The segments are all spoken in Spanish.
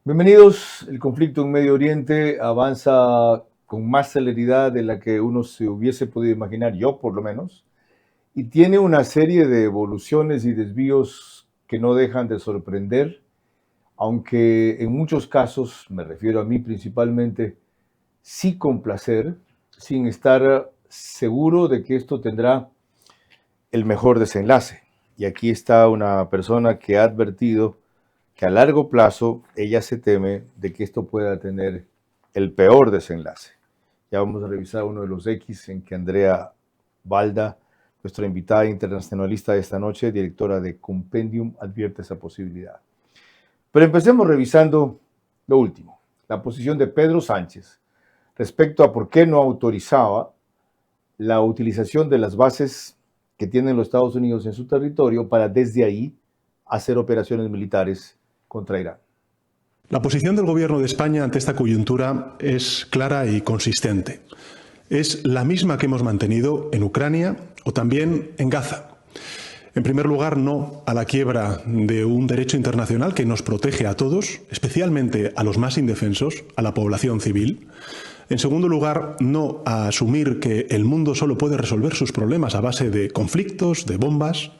Bienvenidos. El conflicto en Medio Oriente avanza con más celeridad de la que uno se hubiese podido imaginar, yo por lo menos, y tiene una serie de evoluciones y desvíos que no dejan de sorprender, aunque en muchos casos, me refiero a mí principalmente, sí con placer, sin estar seguro de que esto tendrá el mejor desenlace. Y aquí está una persona que ha advertido que a largo plazo ella se teme de que esto pueda tener el peor desenlace. Ya vamos a revisar uno de los X en que Andrea Balda, nuestra invitada internacionalista de esta noche, directora de Compendium, advierte esa posibilidad. Pero empecemos revisando lo último, la posición de Pedro Sánchez respecto a por qué no autorizaba la utilización de las bases que tienen los Estados Unidos en su territorio para desde ahí hacer operaciones militares contra Irán. La posición del Gobierno de España ante esta coyuntura es clara y consistente. Es la misma que hemos mantenido en Ucrania o también en Gaza. En primer lugar, no a la quiebra de un derecho internacional que nos protege a todos, especialmente a los más indefensos, a la población civil. En segundo lugar, no a asumir que el mundo solo puede resolver sus problemas a base de conflictos, de bombas.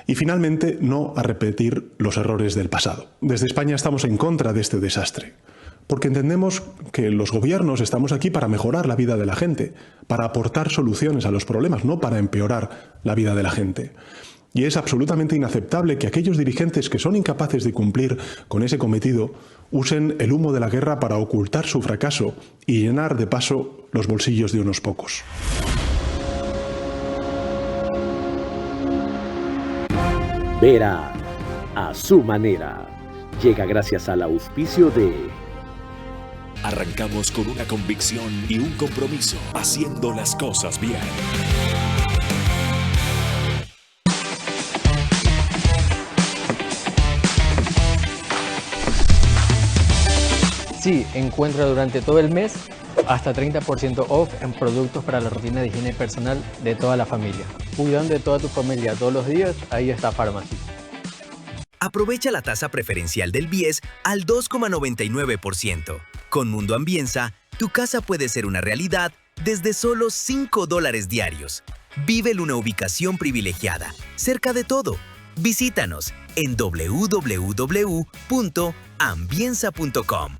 Y finalmente, no a repetir los errores del pasado. Desde España estamos en contra de este desastre, porque entendemos que los gobiernos estamos aquí para mejorar la vida de la gente, para aportar soluciones a los problemas, no para empeorar la vida de la gente. Y es absolutamente inaceptable que aquellos dirigentes que son incapaces de cumplir con ese cometido usen el humo de la guerra para ocultar su fracaso y llenar de paso los bolsillos de unos pocos. Vera a su manera. Llega gracias al auspicio de... Arrancamos con una convicción y un compromiso, haciendo las cosas bien. Sí, encuentra durante todo el mes hasta 30% off en productos para la rutina de higiene personal de toda la familia. Cuidando de toda tu familia todos los días, ahí está Pharmacy. Aprovecha la tasa preferencial del BIES al 2,99%. Con Mundo Ambienza, tu casa puede ser una realidad desde solo $5 diarios. Vive en una ubicación privilegiada, cerca de todo. Visítanos en www.ambienza.com.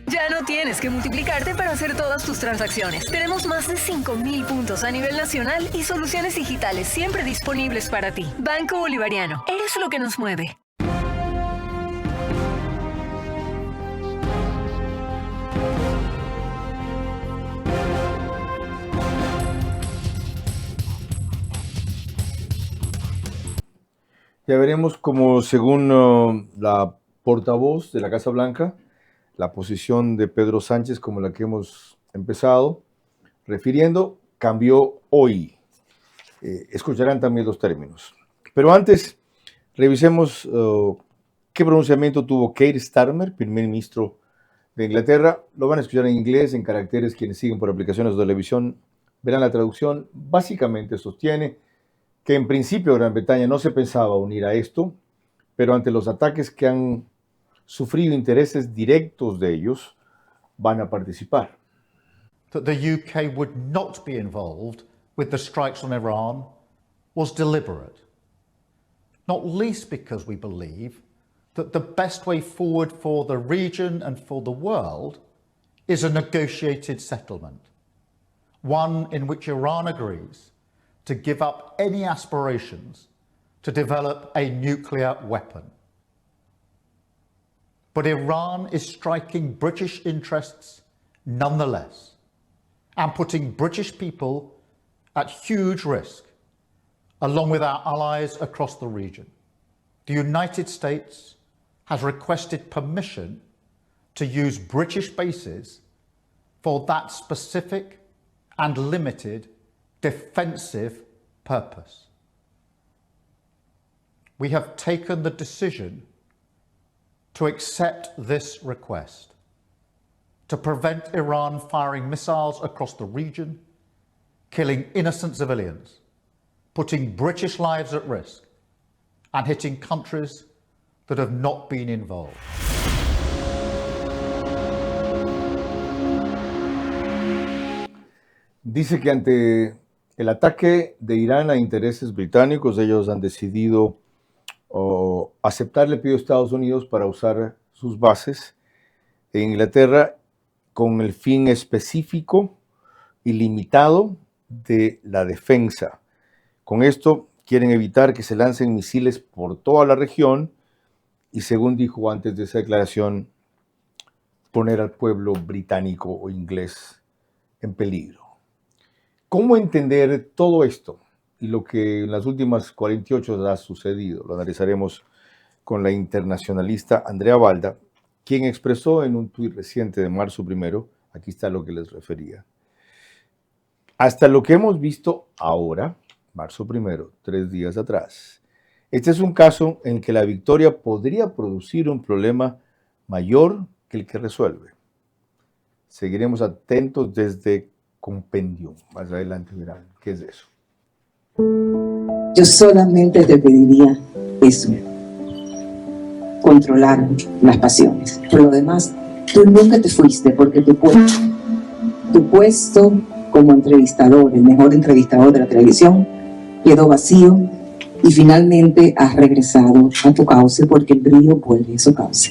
Ya no tienes que multiplicarte para hacer todas tus transacciones. Tenemos más de 5,000 puntos a nivel nacional y soluciones digitales siempre disponibles para ti. Banco Bolivariano, eres lo que nos mueve. Ya veremos cómo, según la portavoz de la Casa Blanca, la posición de Pedro Sánchez, como la que hemos empezado refiriendo, cambió hoy. Escucharán también los términos. Pero antes, revisemos qué pronunciamiento tuvo Keir Starmer, primer ministro de Inglaterra. Lo van a escuchar en inglés, en caracteres. Quienes siguen por aplicaciones de televisión verán la traducción. Básicamente sostiene que en principio Gran Bretaña no se pensaba unir a esto, pero ante los ataques que han sufrido intereses directos de ellos, van a participar. That the UK would not be involved with the strikes on Iran was deliberate, not least because we believe that the best way forward for the region and for the world is a negotiated settlement, one in which Iran agrees to give up any aspirations to develop a nuclear weapon. But Iran is striking British interests nonetheless, and putting British people at huge risk, along with our allies across the region. The United States has requested permission to use British bases for that specific and limited defensive purpose. We have taken the decision to accept this request, to prevent Iran firing missiles across the region killing innocent civilians, putting British lives at risk, and hitting countries that have not been involved. Dice que ante el ataque de Irán a intereses británicos, ellos han decidido aceptar el pedido de Estados Unidos para usar sus bases en Inglaterra con el fin específico y limitado de la defensa. Con esto quieren evitar que se lancen misiles por toda la región y, según dijo antes de esa declaración, poner al pueblo británico o inglés en peligro. ¿Cómo entender todo esto y lo que en las últimas 48 horas ha sucedido? Lo analizaremos con la internacionalista Andrea Balda, quien expresó en un tuit reciente de marzo 1, aquí está lo que les refería. Hasta lo que hemos visto ahora, marzo 1, 3 días atrás, este es un caso en que la victoria podría producir un problema mayor que el que resuelve. Seguiremos atentos desde Compendium. Más adelante verán qué es eso. Yo solamente te pediría eso, controlar las pasiones. Por lo demás, tú nunca te fuiste porque tu puesto como entrevistador, el mejor entrevistador de la televisión, quedó vacío y finalmente has regresado a tu cauce porque el brillo vuelve a su cauce.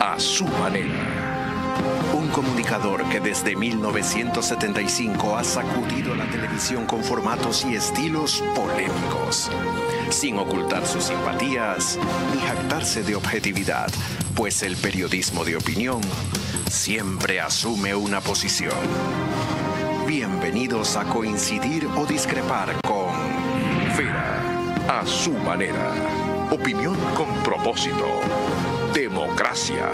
A su manera. Un comunicador que desde 1975 ha sacudido la televisión con formatos y estilos polémicos, sin ocultar sus simpatías ni jactarse de objetividad, pues el periodismo de opinión siempre asume una posición. Bienvenidos a coincidir o discrepar con Vera a su manera. Opinión con propósito. Democracia.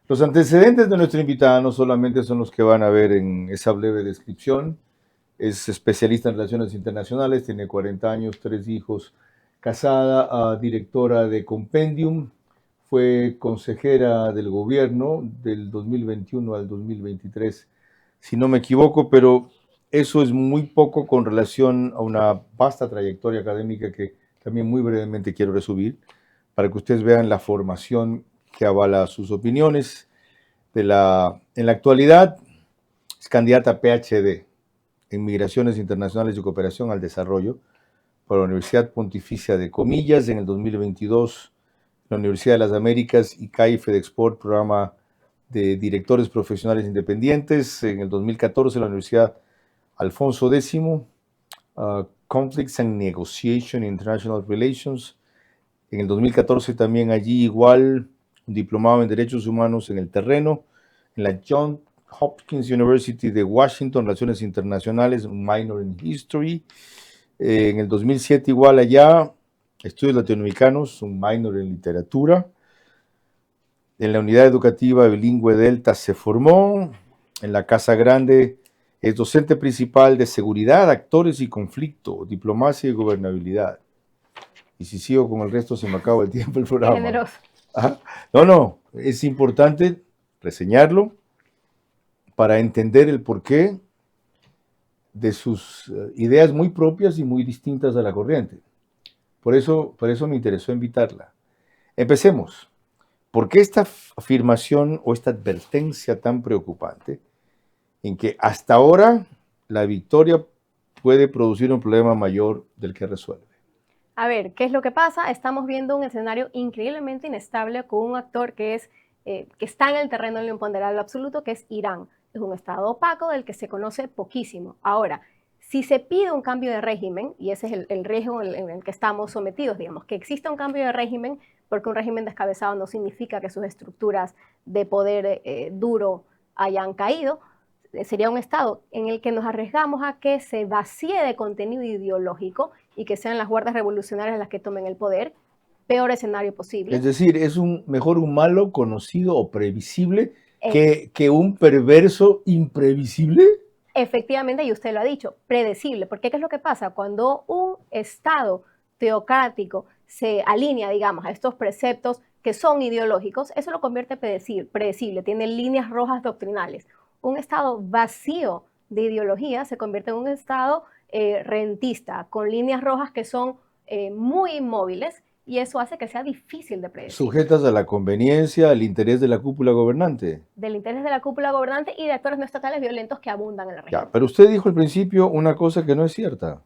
Los antecedentes de nuestra invitada no solamente son los que van a ver en esa breve descripción. Es especialista en relaciones internacionales, tiene 40 años, 3 hijos, casada, directora de Compendium, fue consejera del gobierno del 2021 al 2023, si no me equivoco, pero eso es muy poco con relación a una vasta trayectoria académica que también muy brevemente quiero resumir, para que ustedes vean la formación que avala sus opiniones. En la actualidad es candidata a PhD en Migraciones Internacionales y Cooperación al Desarrollo por la Universidad Pontificia de Comillas. En el 2022, la Universidad de las Américas y CAI FedExport, programa de directores profesionales independientes. En el 2014, la Universidad Alfonso X, Conflicts and Negotiation International Relations. En el 2014 también allí igual un diplomado en Derechos Humanos en el terreno. En la Johns Hopkins University de Washington, Relaciones Internacionales, un minor in History. En el 2007 igual allá, Estudios Latinoamericanos, un minor en Literatura. En la Unidad Educativa Bilingüe Delta se formó. En la Casa Grande es docente principal de Seguridad, Actores y Conflicto, Diplomacia y Gobernabilidad. Y si sigo con el resto se me acaba el tiempo el programa. Generoso. Ajá. No, es importante reseñarlo para entender el porqué de sus ideas muy propias y muy distintas a la corriente. Por eso me interesó invitarla. Empecemos. ¿Por qué esta afirmación o esta advertencia tan preocupante en que hasta ahora la victoria puede producir un problema mayor del que resuelve? A ver, ¿qué es lo que pasa? Estamos viendo un escenario increíblemente inestable con un actor que está en el terreno de lo imponderable absoluto, que es Irán. Es un estado opaco del que se conoce poquísimo. Ahora, si se pide un cambio de régimen, y ese es el riesgo en el que estamos sometidos, digamos, que exista un cambio de régimen, porque un régimen descabezado no significa que sus estructuras de poder duro hayan caído, sería un estado en el que nos arriesgamos a que se vacíe de contenido ideológico y que sean las guardias revolucionarias las que tomen el poder. Peor escenario posible. Es decir, es mejor un malo conocido o previsible que un perverso imprevisible. Efectivamente, y usted lo ha dicho, predecible, porque ¿qué es lo que pasa? Cuando un Estado teocrático se alinea, digamos, a estos preceptos que son ideológicos, eso lo convierte predecible, tiene líneas rojas doctrinales. Un Estado vacío de ideología se convierte en un Estado rentista, con líneas rojas que son muy inmóviles, y eso hace que sea difícil de predecir. Sujetas a la conveniencia, al interés de la cúpula gobernante. Del interés de la cúpula gobernante y de actores no estatales violentos que abundan en la región. Ya, pero usted dijo al principio una cosa que no es cierta,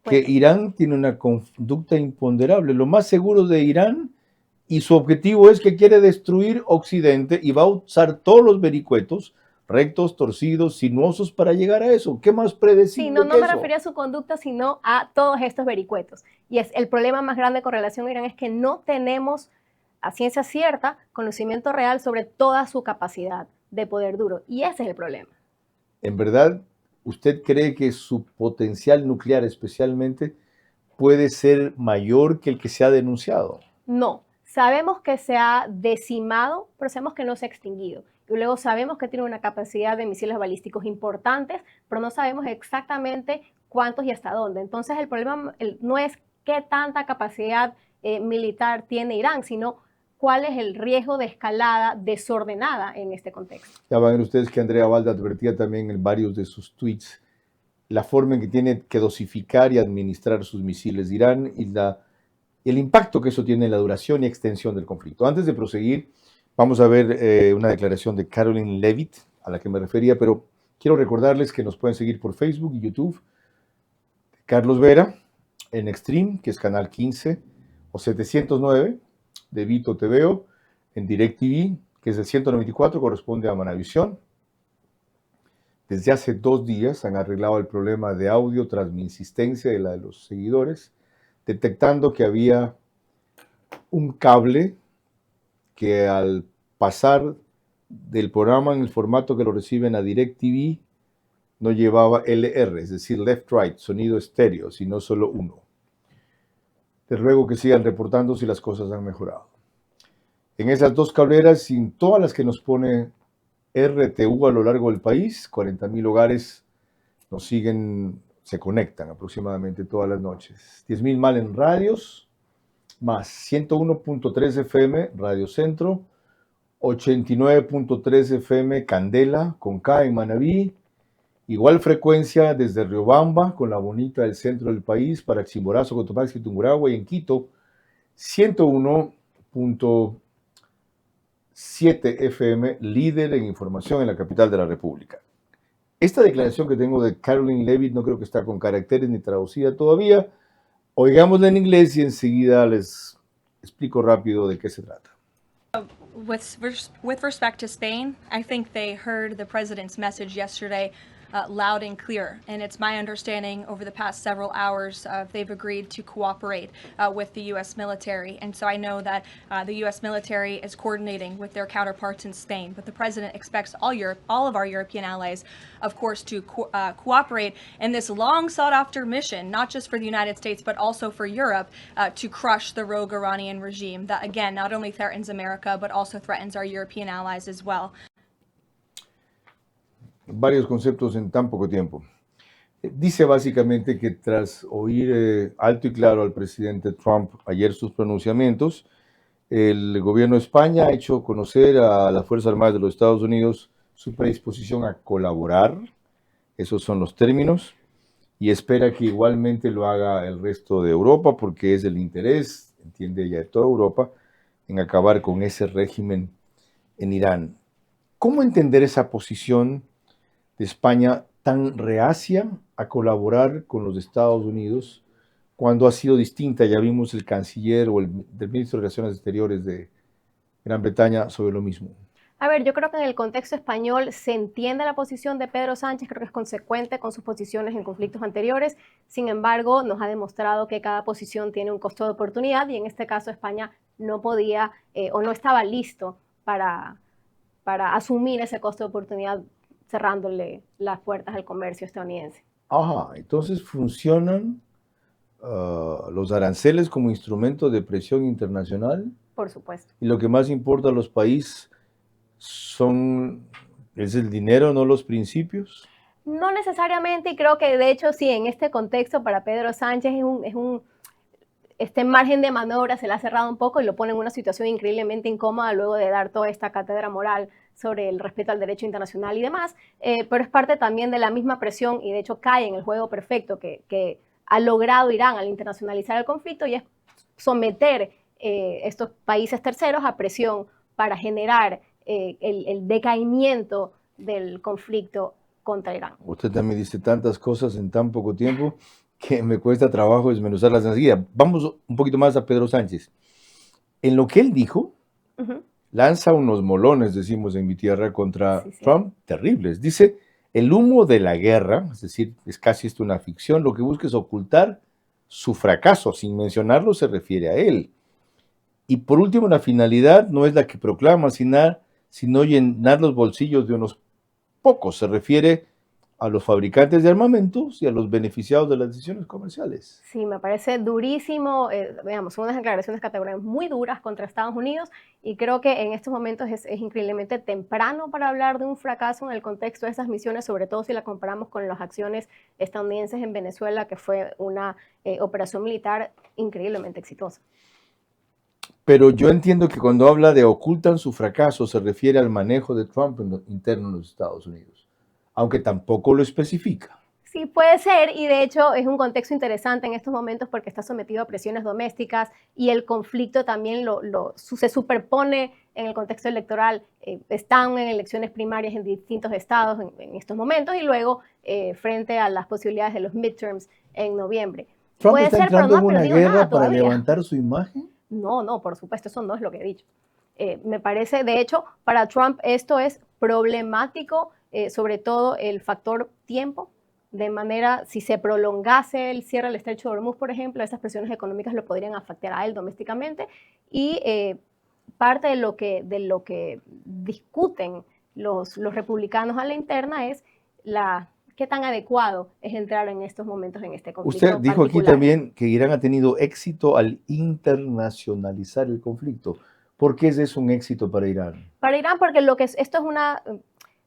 que Irán tiene una conducta imponderable. Lo más seguro de Irán, y su objetivo es que quiere destruir Occidente y va a usar todos los vericuetos, rectos, torcidos, sinuosos, para llegar a eso. ¿Qué más predecible Sí, no que me eso? refería a su conducta, sino a todos estos vericuetos. Y es el problema más grande con relación a Irán es que no tenemos a ciencia cierta conocimiento real sobre toda su capacidad de poder duro. Y ese es el problema. ¿En verdad usted cree que su potencial nuclear especialmente puede ser mayor que el que se ha denunciado? No. Sabemos que se ha decimado, pero sabemos que no se ha extinguido. Y luego sabemos que tiene una capacidad de misiles balísticos importantes, pero no sabemos exactamente cuántos y hasta dónde. Entonces el problema no es qué tanta capacidad militar tiene Irán, sino cuál es el riesgo de escalada desordenada en este contexto. Ya van a ver ustedes que Andrea Balda advertía también en varios de sus tweets la forma en que tiene que dosificar y administrar sus misiles de Irán y el impacto que eso tiene en la duración y extensión del conflicto. Antes de proseguir, vamos a ver una declaración de Caroline Levitt, a la que me refería, pero quiero recordarles que nos pueden seguir por Facebook y YouTube. Carlos Vera, en Extreme, que es canal 15, o 709 de Vito TVO, en DirecTV, que es el 194, corresponde a Manavisión. Desde hace 2 días han arreglado el problema de audio tras mi insistencia y la de los seguidores, detectando que había un cable que al pasar del programa en el formato que lo reciben a DirecTV no llevaba LR, es decir, left-right, sonido estéreo, sino solo uno. Les ruego que sigan reportando si las cosas han mejorado. En esas 2 cableras, y en todas las que nos pone RTU a lo largo del país, 40,000 hogares nos siguen, se conectan aproximadamente todas las noches. 10,000 mal en radios, más 101.3 FM Radio Centro, 89.3 FM Candela, con K en Manabí, igual frecuencia desde Riobamba, con la bonita del centro del país, para Chimborazo, Cotopaxi, Tungurahua, y en Quito, 101.7 FM, líder en información en la capital de la República. Esta declaración que tengo de Caroline Levitt no creo que está con caracteres ni traducida todavía. Oigámosla en inglés y enseguida les explico rápido de qué se trata. With respect to Spain, I think they heard the president's message yesterday loud and clear. And it's my understanding over the past several hours they've agreed to cooperate with the U.S. military. And so I know that the U.S. military is coordinating with their counterparts in Spain. But the president expects all of our European allies, of course, to cooperate in this long sought-after mission, not just for the United States, but also for Europe, to crush the rogue Iranian regime that, again, not only threatens America, but also threatens our European allies as well. Varios conceptos en tan poco tiempo. Dice básicamente que tras oír alto y claro al presidente Trump ayer sus pronunciamientos, el gobierno de España ha hecho conocer a las Fuerzas Armadas de los Estados Unidos su predisposición a colaborar, esos son los términos, y espera que igualmente lo haga el resto de Europa, porque es el interés, entiende ella, de toda Europa, en acabar con ese régimen en Irán. ¿Cómo entender esa posición de España tan reacia a colaborar con los Estados Unidos cuando ha sido distinta? Ya vimos el canciller o el ministro de Relaciones Exteriores de Gran Bretaña sobre lo mismo. A ver, yo creo que en el contexto español se entiende la posición de Pedro Sánchez, creo que es consecuente con sus posiciones en conflictos anteriores. Sin embargo, nos ha demostrado que cada posición tiene un costo de oportunidad y en este caso España no podía o no estaba listo para asumir ese costo de oportunidad, cerrándole las puertas al comercio estadounidense. Ajá, entonces funcionan los aranceles como instrumento de presión internacional. Por supuesto. Y lo que más importa a los países es el dinero, no los principios. No necesariamente, y creo que de hecho sí, en este contexto para Pedro Sánchez este margen de maniobra se le ha cerrado un poco y lo pone en una situación increíblemente incómoda luego de dar toda esta cátedra moral sobre el respeto al derecho internacional y demás, pero es parte también de la misma presión y de hecho cae en el juego perfecto que ha logrado Irán al internacionalizar el conflicto y es someter estos países terceros a presión para generar el decaimiento del conflicto contra Irán. Usted también dice tantas cosas en tan poco tiempo que me cuesta trabajo desmenuzarlas enseguida. Vamos un poquito más a Pedro Sánchez. En lo que él dijo, lanza unos molones, decimos en mi tierra, contra Trump, terribles. Dice, el humo de la guerra, es decir, es casi esto una ficción, lo que busca es ocultar su fracaso, sin mencionarlo se refiere a él. Y por último, la finalidad no es la que proclama, sino llenar los bolsillos de unos pocos, se refiere a los fabricantes de armamentos y a los beneficiados de las decisiones comerciales. Sí, me parece durísimo, veamos, son unas declaraciones categóricas muy duras contra Estados Unidos y creo que en estos momentos es increíblemente temprano para hablar de un fracaso en el contexto de esas misiones, sobre todo si la comparamos con las acciones estadounidenses en Venezuela, que fue una operación militar increíblemente exitosa. Pero yo entiendo que cuando habla de ocultan su fracaso se refiere al manejo de Trump interno en los Estados Unidos, aunque tampoco lo especifica. Sí, puede ser, y de hecho es un contexto interesante en estos momentos porque está sometido a presiones domésticas y el conflicto también se superpone en el contexto electoral. Están en elecciones primarias en distintos estados en estos momentos y luego frente a las posibilidades de los midterms en noviembre. ¿Trump puede está ser, entrando en pero no ha una perdido guerra nada para todavía. levantar su imagen? No, por supuesto, eso no es lo que he dicho. Me parece, de hecho, para Trump esto es problemático, sobre todo el factor tiempo, de manera, si se prolongase el cierre del estrecho de Hormuz, por ejemplo, esas presiones económicas lo podrían afectar a él domésticamente y parte de lo que discuten los republicanos a la interna es qué tan adecuado es entrar en estos momentos en este conflicto. Usted dijo aquí particular. también que Irán ha tenido éxito al internacionalizar el conflicto. ¿Por qué ese es un éxito para Irán? Para Irán, porque esto es una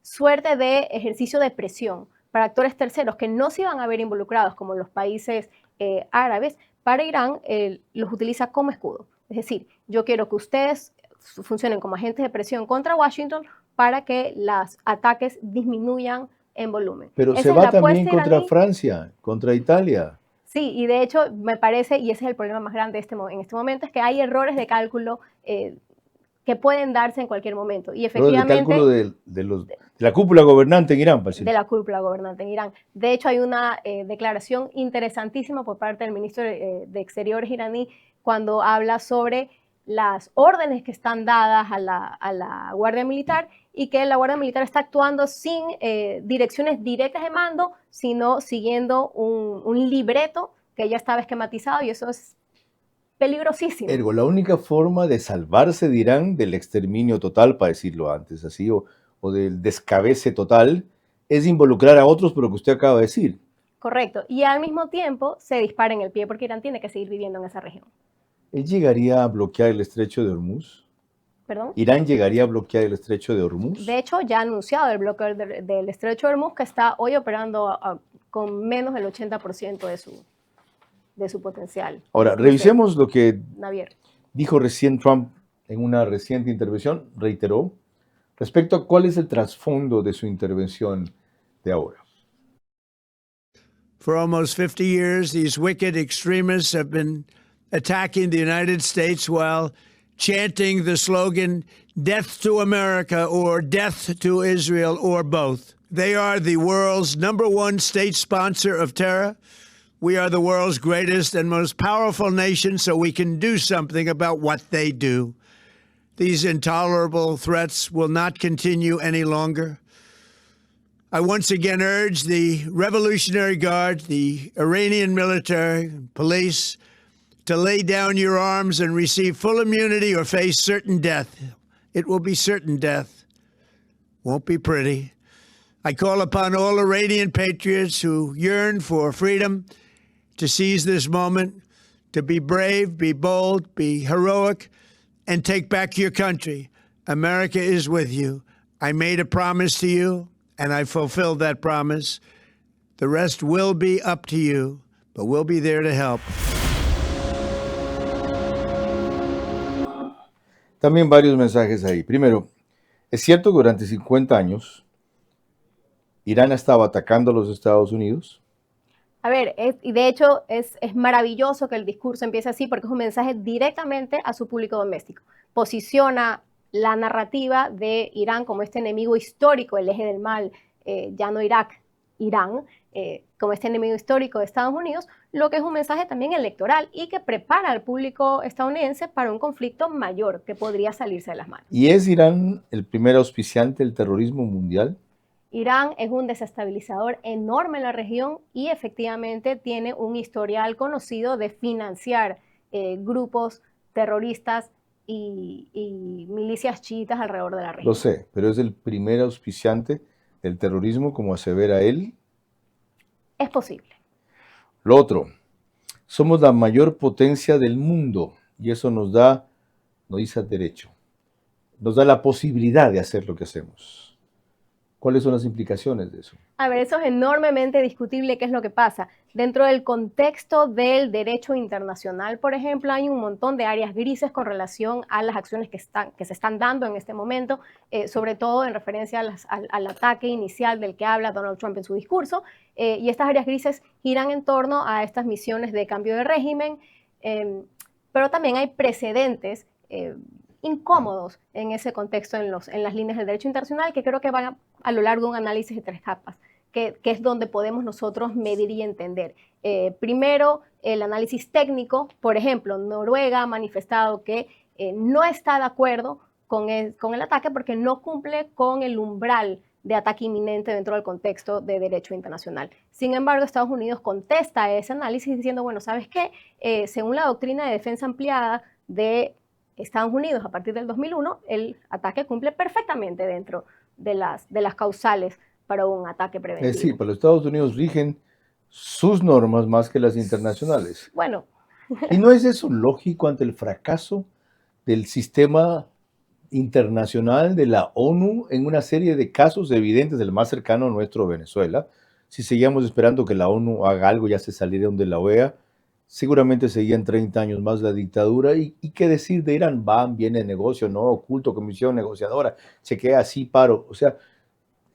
suerte de ejercicio de presión para actores terceros que no se iban a ver involucrados, como los países árabes. Para Irán los utiliza como escudo. Es decir, yo quiero que ustedes funcionen como agentes de presión contra Washington para que los ataques disminuyan en volumen. Pero Esa se es va la también apuesta contra iraní. Francia, contra Italia. Sí, y de hecho me parece, y ese es el problema más grande en este momento, es que hay errores de cálculo que pueden darse en cualquier momento. Y Pero el efectivamente, cálculo de la cúpula gobernante en Irán, parece. de la cúpula gobernante en Irán. De hecho, hay una declaración interesantísima por parte del ministro de Exteriores iraní cuando habla sobre las órdenes que están dadas a la Guardia Militar y que la Guardia Militar está actuando sin direcciones directas de mando, sino siguiendo un libreto que ya estaba esquematizado y eso es peligrosísimo. Ergo, la única forma de salvarse de Irán del exterminio total, para decirlo antes así, o del descabece total, es involucrar a otros por lo que usted acaba de decir. Correcto. Y al mismo tiempo se dispara en el pie porque Irán tiene que seguir viviendo en esa región. ¿Él llegaría a bloquear el estrecho de Hormuz? ¿Perdón? ¿Irán llegaría a bloquear el estrecho de Hormuz? De hecho, ya ha anunciado el bloqueo del estrecho de Hormuz, que está hoy operando con menos del 80% de su potencial. Ahora, revisemos lo que Navier. dijo recién Trump en una reciente intervención, reiteró, respecto a cuál es el trasfondo de su intervención de ahora. For almost 50 years, these wicked extremists have been attacking the United States while chanting the slogan, "Death to America" or "Death to Israel" or both. They are the world's #1 state sponsor of terror. We are the world's greatest and most powerful nation, so we can do something about what they do. These intolerable threats will not continue any longer. I once again urge the Revolutionary Guard, the Iranian military, police, to lay down your arms and receive full immunity or face certain death. It will be certain death. Won't be pretty. I call upon all Iranian patriots who yearn for freedom to seize this moment, to be brave, be bold, be heroic, and take back your country. America is with you. I made a promise to you. and I fulfilled that promise. The rest will be up to you, but we'll be there to help. También varios mensajes ahí. Primero, es cierto que durante 50 años Irán estaba atacando a los Estados Unidos. A ver, y de hecho es maravilloso que el discurso empiece así porque es un mensaje directamente a su público doméstico. Posiciona la narrativa de Irán como este enemigo histórico, el eje del mal, ya no Irak, Irán, como este enemigo histórico de Estados Unidos, lo que es un mensaje también electoral y que prepara al público estadounidense para un conflicto mayor que podría salirse de las manos. ¿Y es Irán el primer auspiciante del terrorismo mundial? Irán es un desestabilizador enorme en la región y efectivamente tiene un historial conocido de financiar grupos terroristas y milicias chiitas alrededor de la región. Lo sé, pero es el primer auspiciante del terrorismo, como asevera él. Es posible. Lo otro, somos la mayor potencia del mundo y eso nos dice derecho, nos da la posibilidad de hacer lo que hacemos. ¿Cuáles son las implicaciones de eso? A ver, eso es enormemente discutible. ¿Qué es lo que pasa? Dentro del contexto del derecho internacional, por ejemplo, hay un montón de áreas grises con relación a las acciones que se están dando en este momento, sobre todo en referencia al ataque inicial del que habla Donald Trump en su discurso. Y estas áreas grises giran en torno a estas misiones de cambio de régimen, pero también hay precedentes incómodos en ese contexto en las líneas del derecho internacional que creo que van a lo largo de un análisis de 3 capas, que es donde podemos nosotros medir y entender. Primero, el análisis técnico. Por ejemplo, Noruega ha manifestado que no está de acuerdo con el ataque porque no cumple con el umbral de ataque inminente dentro del contexto de derecho internacional. Sin embargo, Estados Unidos contesta ese análisis diciendo, bueno, ¿sabes qué? Según la doctrina de defensa ampliada de Estados Unidos a partir del 2001, el ataque cumple perfectamente dentro de las causales para un ataque preventivo. Sí, pero los Estados Unidos rigen sus normas más que las internacionales. Bueno. ¿Y no es eso lógico ante el fracaso del sistema internacional de la ONU en una serie de casos evidentes, del más cercano nuestro, Venezuela? Si seguíamos esperando que la ONU haga algo, ya se salieron de la OEA, seguramente seguían 30 años más la dictadura. ¿Y qué decir de Irán? Van, viene negocio, no, oculto, comisión negociadora, se queda así, paro. O sea,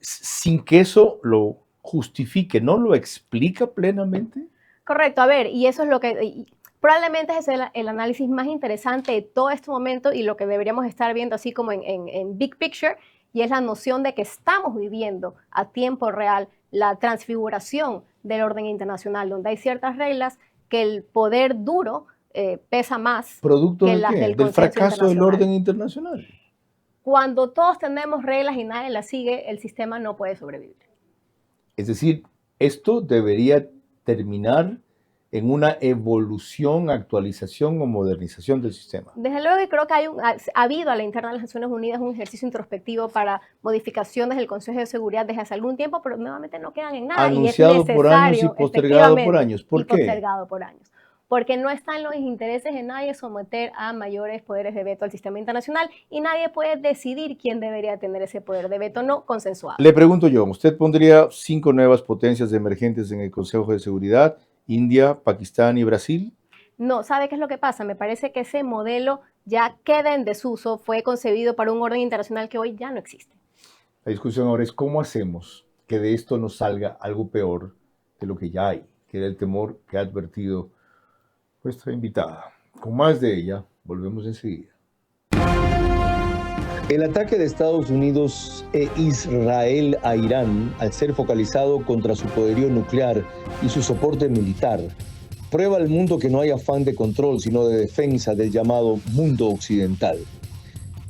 sin que eso lo justifique, ¿no lo explica plenamente? Correcto, a ver, y eso es lo que probablemente es el análisis más interesante de todo este momento y lo que deberíamos estar viendo así como en big picture, y es la noción de que estamos viviendo a tiempo real la transfiguración del orden internacional, donde hay ciertas reglas que el poder duro pesa más. ¿Producto que de qué? Del fracaso del orden internacional. Cuando todos tenemos reglas y nadie las sigue, el sistema no puede sobrevivir. Es decir, esto debería terminar en una evolución, actualización o modernización del sistema. Desde luego que creo que ha habido a la interna de las Naciones Unidas un ejercicio introspectivo para modificaciones del Consejo de Seguridad desde hace algún tiempo, pero nuevamente no quedan en nada. Anunciado y es por años y postergado por años. ¿Por qué? Postergado por años. Porque no está en los intereses de nadie someter a mayores poderes de veto al sistema internacional y nadie puede decidir quién debería tener ese poder de veto no consensuado. Le pregunto yo, ¿usted pondría 5 nuevas potencias emergentes en el Consejo de Seguridad? India, Pakistán y Brasil. No, ¿sabe qué es lo que pasa? Me parece que ese modelo ya queda en desuso, fue concebido para un orden internacional que hoy ya no existe. La discusión ahora es cómo hacemos que de esto nos salga algo peor de lo que ya hay, que era el temor que ha advertido nuestra invitada. Con más de ella, volvemos enseguida. El ataque de Estados Unidos e Israel a Irán, al ser focalizado contra su poderío nuclear y su soporte militar, prueba al mundo que no hay afán de control, sino de defensa del llamado mundo occidental.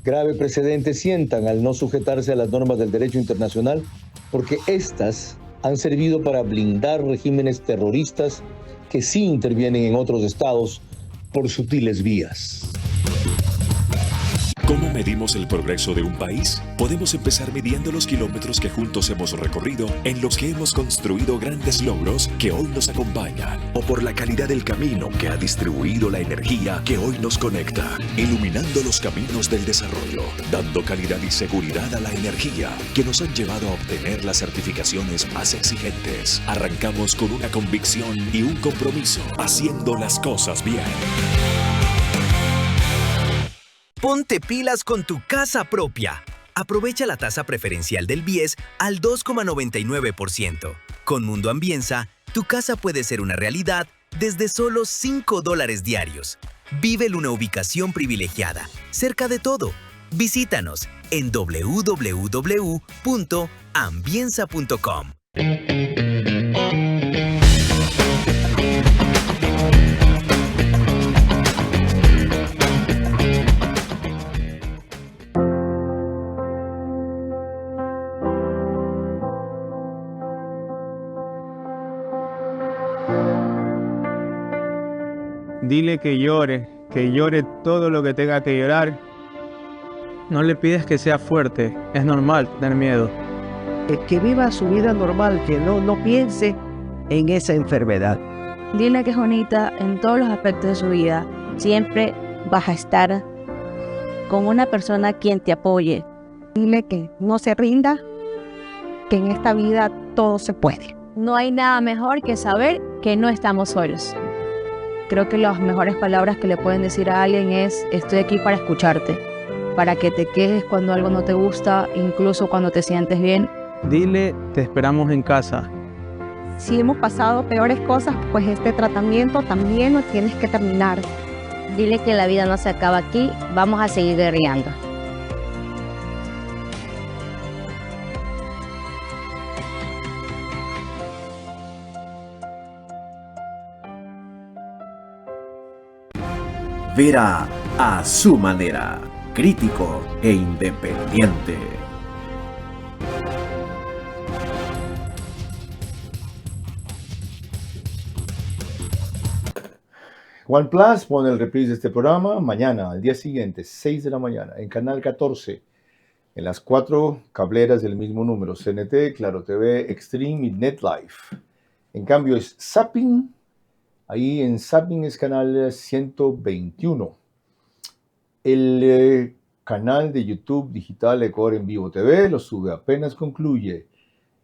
Grave precedente sientan al no sujetarse a las normas del derecho internacional, porque éstas han servido para blindar regímenes terroristas que sí intervienen en otros estados por sutiles vías. ¿Cómo medimos el progreso de un país? Podemos empezar midiendo los kilómetros que juntos hemos recorrido, en los que hemos construido grandes logros que hoy nos acompañan, o por la calidad del camino que ha distribuido la energía que hoy nos conecta, iluminando los caminos del desarrollo, dando calidad y seguridad a la energía que nos han llevado a obtener las certificaciones más exigentes. Arrancamos con una convicción y un compromiso, haciendo las cosas bien. Ponte pilas con tu casa propia. Aprovecha la tasa preferencial del BIES al 2,99%. Con Mundo Ambienza, tu casa puede ser una realidad desde solo $5 diarios. Vive en una ubicación privilegiada, cerca de todo. Visítanos en www.ambienza.com. Dile que llore todo lo que tenga que llorar. No le pides que sea fuerte, es normal tener miedo. Que viva su vida normal, que no piense en esa enfermedad. Dile que es bonita en todos los aspectos de su vida. Siempre vas a estar con una persona quien te apoye. Dile que no se rinda, que en esta vida todo se puede. No hay nada mejor que saber que no estamos solos. Creo que las mejores palabras que le pueden decir a alguien es: estoy aquí para escucharte, para que te quejes cuando algo no te gusta, incluso cuando te sientes bien. Dile, te esperamos en casa. Si hemos pasado peores cosas, pues este tratamiento también lo tienes que terminar. Dile que la vida no se acaba aquí, vamos a seguir guerreando. Vera a su manera, crítico e independiente. OnePlus pone el reprise de este programa mañana, al día siguiente, 6 de la mañana, en Canal 14, en las 4 cableras del mismo número, CNT, Claro TV, Extreme y NetLife. En cambio es Zapping. Ahí en Zapping es canal 121. El canal de YouTube digital Ecuador en Vivo TV lo sube apenas concluye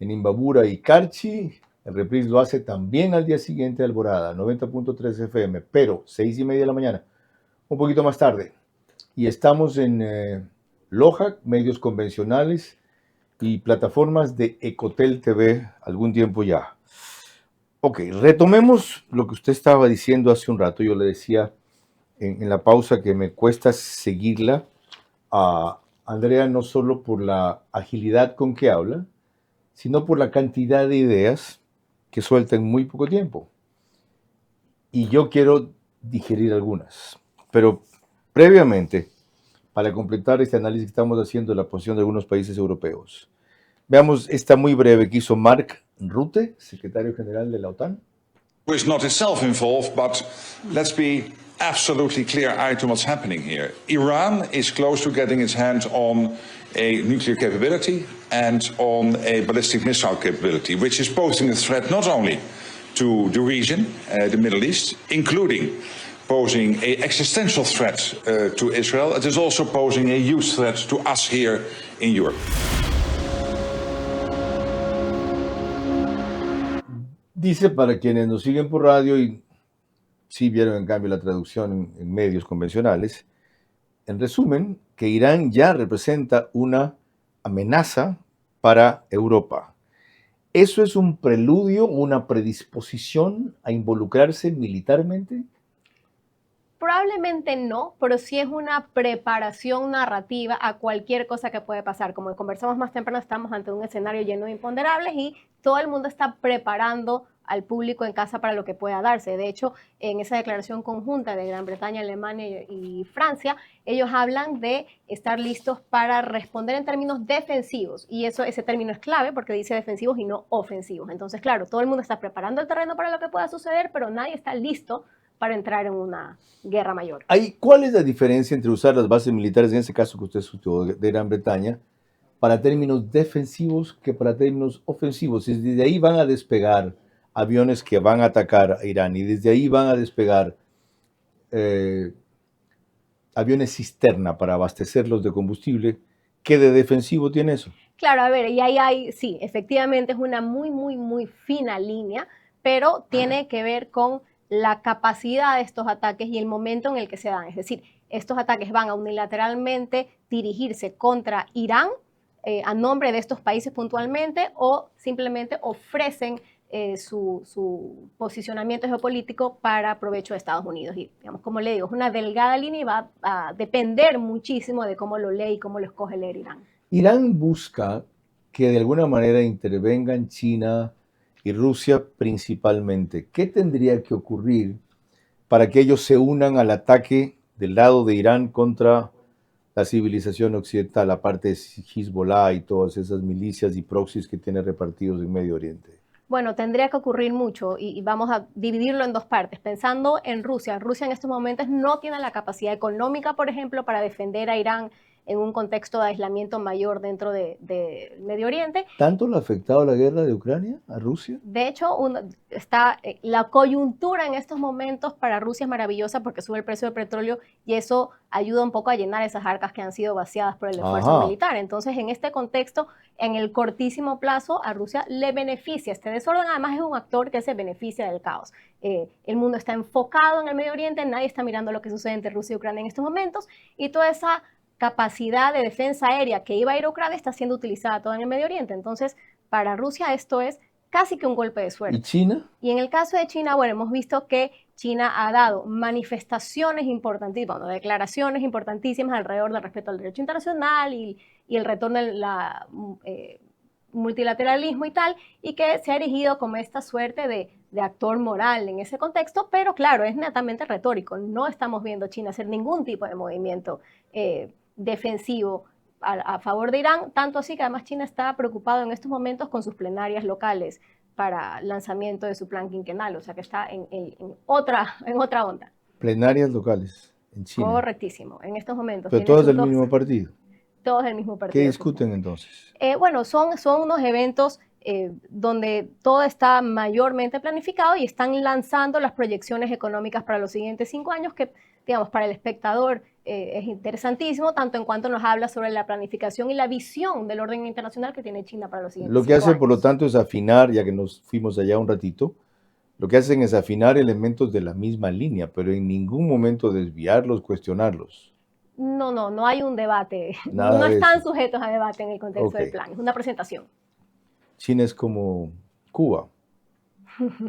en Imbabura y Carchi. El reprise lo hace también al día siguiente de Alborada, 90.3 FM, pero 6:30 de la mañana, un poquito más tarde. Y estamos en Loja, medios convencionales y plataformas de Ecotel TV algún tiempo ya. Ok, retomemos lo que usted estaba diciendo hace un rato. Yo le decía en la pausa que me cuesta seguirla a Andrea, no solo por la agilidad con que habla, sino por la cantidad de ideas que suelta en muy poco tiempo. Y yo quiero digerir algunas. Pero previamente, para completar este análisis que estamos haciendo de la posición de algunos países europeos, veamos esta muy breve que hizo Mark Rutte, secretario general de la OTAN. Who is not itself involved, but let's be absolutely clear-eyed to what's happening here. Iran is close to getting its hands on a nuclear capability and on a ballistic missile capability, which is posing a threat not only to the region, the Middle East, including posing an existential threat to Israel, it is also posing a huge threat to us here in Europe. Dice, para quienes nos siguen por radio y sí vieron en cambio la traducción en medios convencionales, en resumen, que Irán ya representa una amenaza para Europa. ¿Eso es un preludio, una predisposición a involucrarse militarmente? Probablemente no, pero sí es una preparación narrativa a cualquier cosa que puede pasar. Como conversamos más temprano, estamos ante un escenario lleno de imponderables y todo el mundo está preparando al público en casa para lo que pueda darse. De hecho, en esa declaración conjunta de Gran Bretaña, Alemania y Francia, ellos hablan de estar listos para responder en términos defensivos. Y ese término es clave porque dice defensivos y no ofensivos. Entonces, claro, todo el mundo está preparando el terreno para lo que pueda suceder, pero nadie está listo para entrar en una guerra mayor. ¿Cuál es la diferencia entre usar las bases militares, en ese caso que usted citó de Gran Bretaña, para términos defensivos que para términos ofensivos? Y desde ahí van a despegar aviones que van a atacar a Irán y desde ahí van a despegar aviones cisterna para abastecerlos de combustible. ¿Qué de defensivo tiene eso? Claro, a ver, y ahí sí, efectivamente es una muy fina línea, pero tiene que ver con la capacidad de estos ataques y el momento en el que se dan. Es decir, estos ataques van a unilateralmente dirigirse contra Irán a nombre de estos países puntualmente, o simplemente ofrecen su posicionamiento geopolítico para provecho de Estados Unidos. Y, digamos, como le digo, es una delgada línea y va a depender muchísimo de cómo lo lee y cómo lo escoge leer Irán. Irán busca que de alguna manera intervengan China y Rusia principalmente. ¿Qué tendría que ocurrir para que ellos se unan al ataque del lado de Irán contra la civilización occidental, aparte de Hezbollah y todas esas milicias y proxies que tiene repartidos en Medio Oriente? Bueno, tendría que ocurrir mucho y vamos a dividirlo en dos partes. Pensando en Rusia, Rusia en estos momentos no tiene la capacidad económica, por ejemplo, para defender a Irán en un contexto de aislamiento mayor dentro del Medio Oriente. ¿Tanto le ha afectado la guerra de Ucrania a Rusia? De hecho, la coyuntura en estos momentos para Rusia es maravillosa porque sube el precio del petróleo y eso ayuda un poco a llenar esas arcas que han sido vaciadas por el esfuerzo militar. Entonces, en este contexto, en el cortísimo plazo, a Rusia le beneficia este desorden. Además, es un actor que se beneficia del caos. El mundo está enfocado en el Medio Oriente, nadie está mirando lo que sucede entre Rusia y Ucrania en estos momentos, y toda esa capacidad de defensa aérea que iba a ir a Ucrania está siendo utilizada toda en el Medio Oriente. Entonces, para Rusia esto es casi que un golpe de suerte. ¿Y China? Y en el caso de China, bueno, hemos visto que China ha dado manifestaciones importantísimas, declaraciones importantísimas alrededor del respeto al derecho internacional y el retorno del multilateralismo y tal, y que se ha erigido como esta suerte de actor moral en ese contexto, pero claro, es netamente retórico. No estamos viendo a China hacer ningún tipo de movimiento defensivo a favor de Irán, tanto así que además China está preocupado en estos momentos con sus plenarias locales para lanzamiento de su plan quinquenal, o sea que está en otra onda. Plenarias locales en China. Correctísimo, en estos momentos. Pero todos del mismo partido. Todos del mismo partido. ¿Qué discuten entonces? Bueno, son unos eventos donde todo está mayormente planificado y están lanzando las proyecciones económicas para los siguientes 5 años que, digamos, para el espectador es interesantísimo, tanto en cuanto nos habla sobre la planificación y la visión del orden internacional que tiene China para los siguientes 5 años. Lo que hacen, por lo tanto, es afinar, ya que nos fuimos allá un ratito, lo que hacen es afinar elementos de la misma línea, pero en ningún momento desviarlos, cuestionarlos. No hay un debate. Nada no están eso. sujetos a debate en el contexto del plan, es una presentación. China es como Cuba,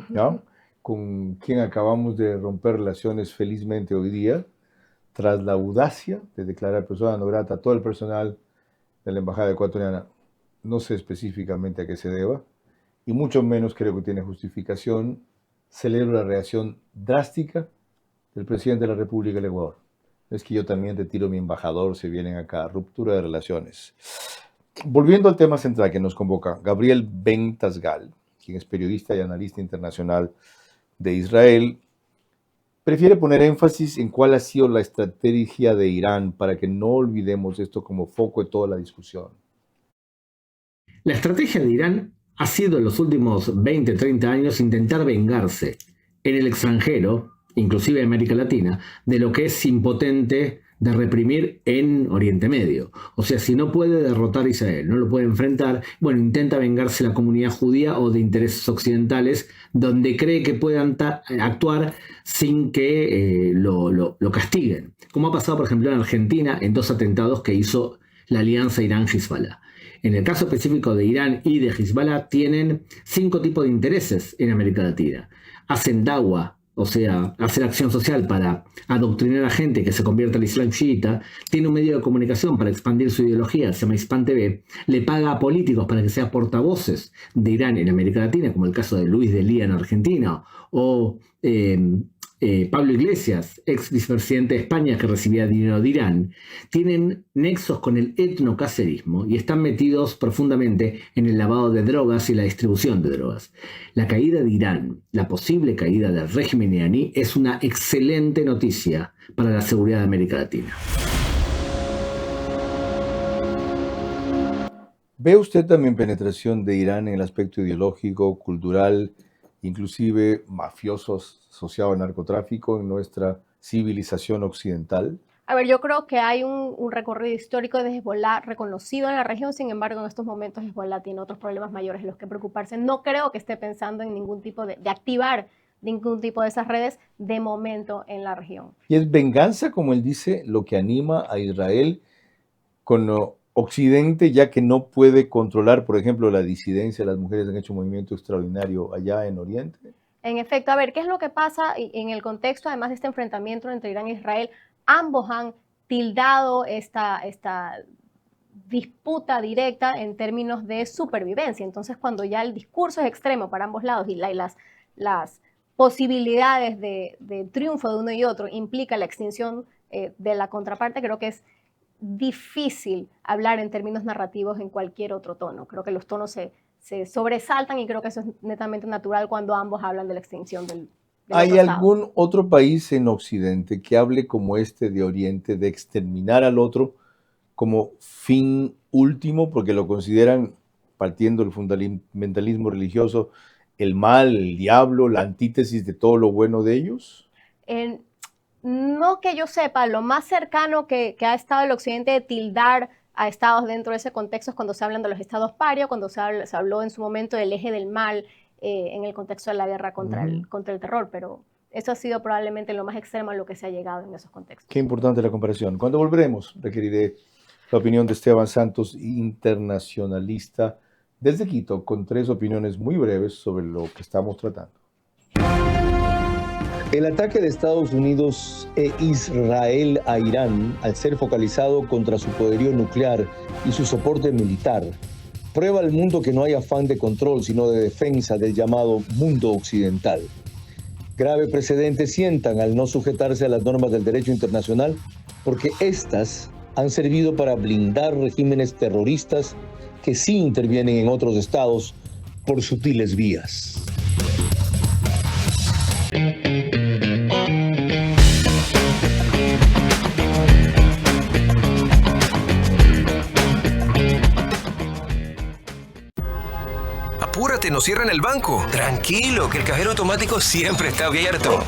¿ya? Con quien acabamos de romper relaciones felizmente hoy día, tras la audacia de declarar persona no grata a todo el personal de la Embajada Ecuatoriana. No sé específicamente a qué se deba, y mucho menos creo que tiene justificación. Celebro la reacción drástica del presidente de la República del Ecuador. Es que yo también retiro mi embajador, se vienen acá, ruptura de relaciones. Volviendo al tema central que nos convoca, Gabriel Ben Tasgal, quien es periodista y analista internacional de Israel, prefiere poner énfasis en cuál ha sido la estrategia de Irán para que no olvidemos esto como foco de toda la discusión. La estrategia de Irán ha sido en los últimos 20, 30 años intentar vengarse en el extranjero, inclusive en América Latina, de lo que es impotente de reprimir en Oriente Medio. O sea, si no puede derrotar a Israel, no lo puede enfrentar, bueno, intenta vengarse la comunidad judía o de intereses occidentales donde cree que puedan actuar sin que lo castiguen. Como ha pasado, por ejemplo, en Argentina en 2 atentados que hizo la alianza Irán-Hezbollah. En el caso específico de Irán y de Hezbollah tienen 5 tipos de intereses en América Latina. Hacen dawa, o sea, hacer acción social para adoctrinar a gente que se convierta al Islam chiita, tiene un medio de comunicación para expandir su ideología, se llama Hispan TV, le paga a políticos para que sean portavoces de Irán en América Latina, como el caso de Luis Delía en Argentina, o Pablo Iglesias, ex vicepresidente de España que recibía dinero de Irán, tienen nexos con el etnocacerismo y están metidos profundamente en el lavado de drogas y la distribución de drogas. La caída de Irán, la posible caída del régimen iraní, es una excelente noticia para la seguridad de América Latina. ¿Ve usted también penetración de Irán en el aspecto ideológico, cultural, inclusive mafiosos asociados al narcotráfico en nuestra civilización occidental? A ver, yo creo que hay un recorrido histórico de Hezbollah reconocido en la región, sin embargo, en estos momentos Hezbollah tiene otros problemas mayores en los que preocuparse. No creo que esté pensando en ningún tipo de activar ningún tipo de esas redes de momento en la región. Y es venganza, como él dice, lo que anima a Israel con Occidente, ya que no puede controlar, por ejemplo, la disidencia. Las mujeres han hecho un movimiento extraordinario allá en Oriente. En efecto, a ver, ¿qué es lo que pasa en el contexto, además de este enfrentamiento entre Irán e Israel? Ambos han tildado esta disputa directa en términos de supervivencia. Entonces, cuando ya el discurso es extremo para ambos lados y las posibilidades de triunfo de uno y otro implica la extinción de la contraparte, creo que es difícil hablar en términos narrativos en cualquier otro tono. Creo que los tonos se sobresaltan y creo que eso es netamente natural cuando ambos hablan de la extinción del ¿Hay otro algún otro país en Occidente que hable como este de Oriente, de exterminar al otro como fin último, porque lo consideran, partiendo del fundamentalismo religioso, el mal, el diablo, la antítesis de todo lo bueno de ellos? No que yo sepa, lo más cercano que ha estado el Occidente de tildar a estados dentro de ese contexto es cuando se hablan de los estados paria, cuando se habló en su momento del eje del mal en el contexto de la guerra contra el terror, pero eso ha sido probablemente lo más extremo a lo que se ha llegado en esos contextos. Qué importante la comparación. Cuando volveremos, requeriré la opinión de Esteban Santos, internacionalista desde Quito, con 3 opiniones muy breves sobre lo que estamos tratando. El ataque de Estados Unidos e Israel a Irán, al ser focalizado contra su poderío nuclear y su soporte militar, prueba al mundo que no hay afán de control, sino de defensa del llamado mundo occidental. Grave precedente sientan al no sujetarse a las normas del derecho internacional, porque éstas han servido para blindar regímenes terroristas que sí intervienen en otros estados por sutiles vías. Apúrate, nos cierran el banco. Tranquilo, que el cajero automático siempre está abierto.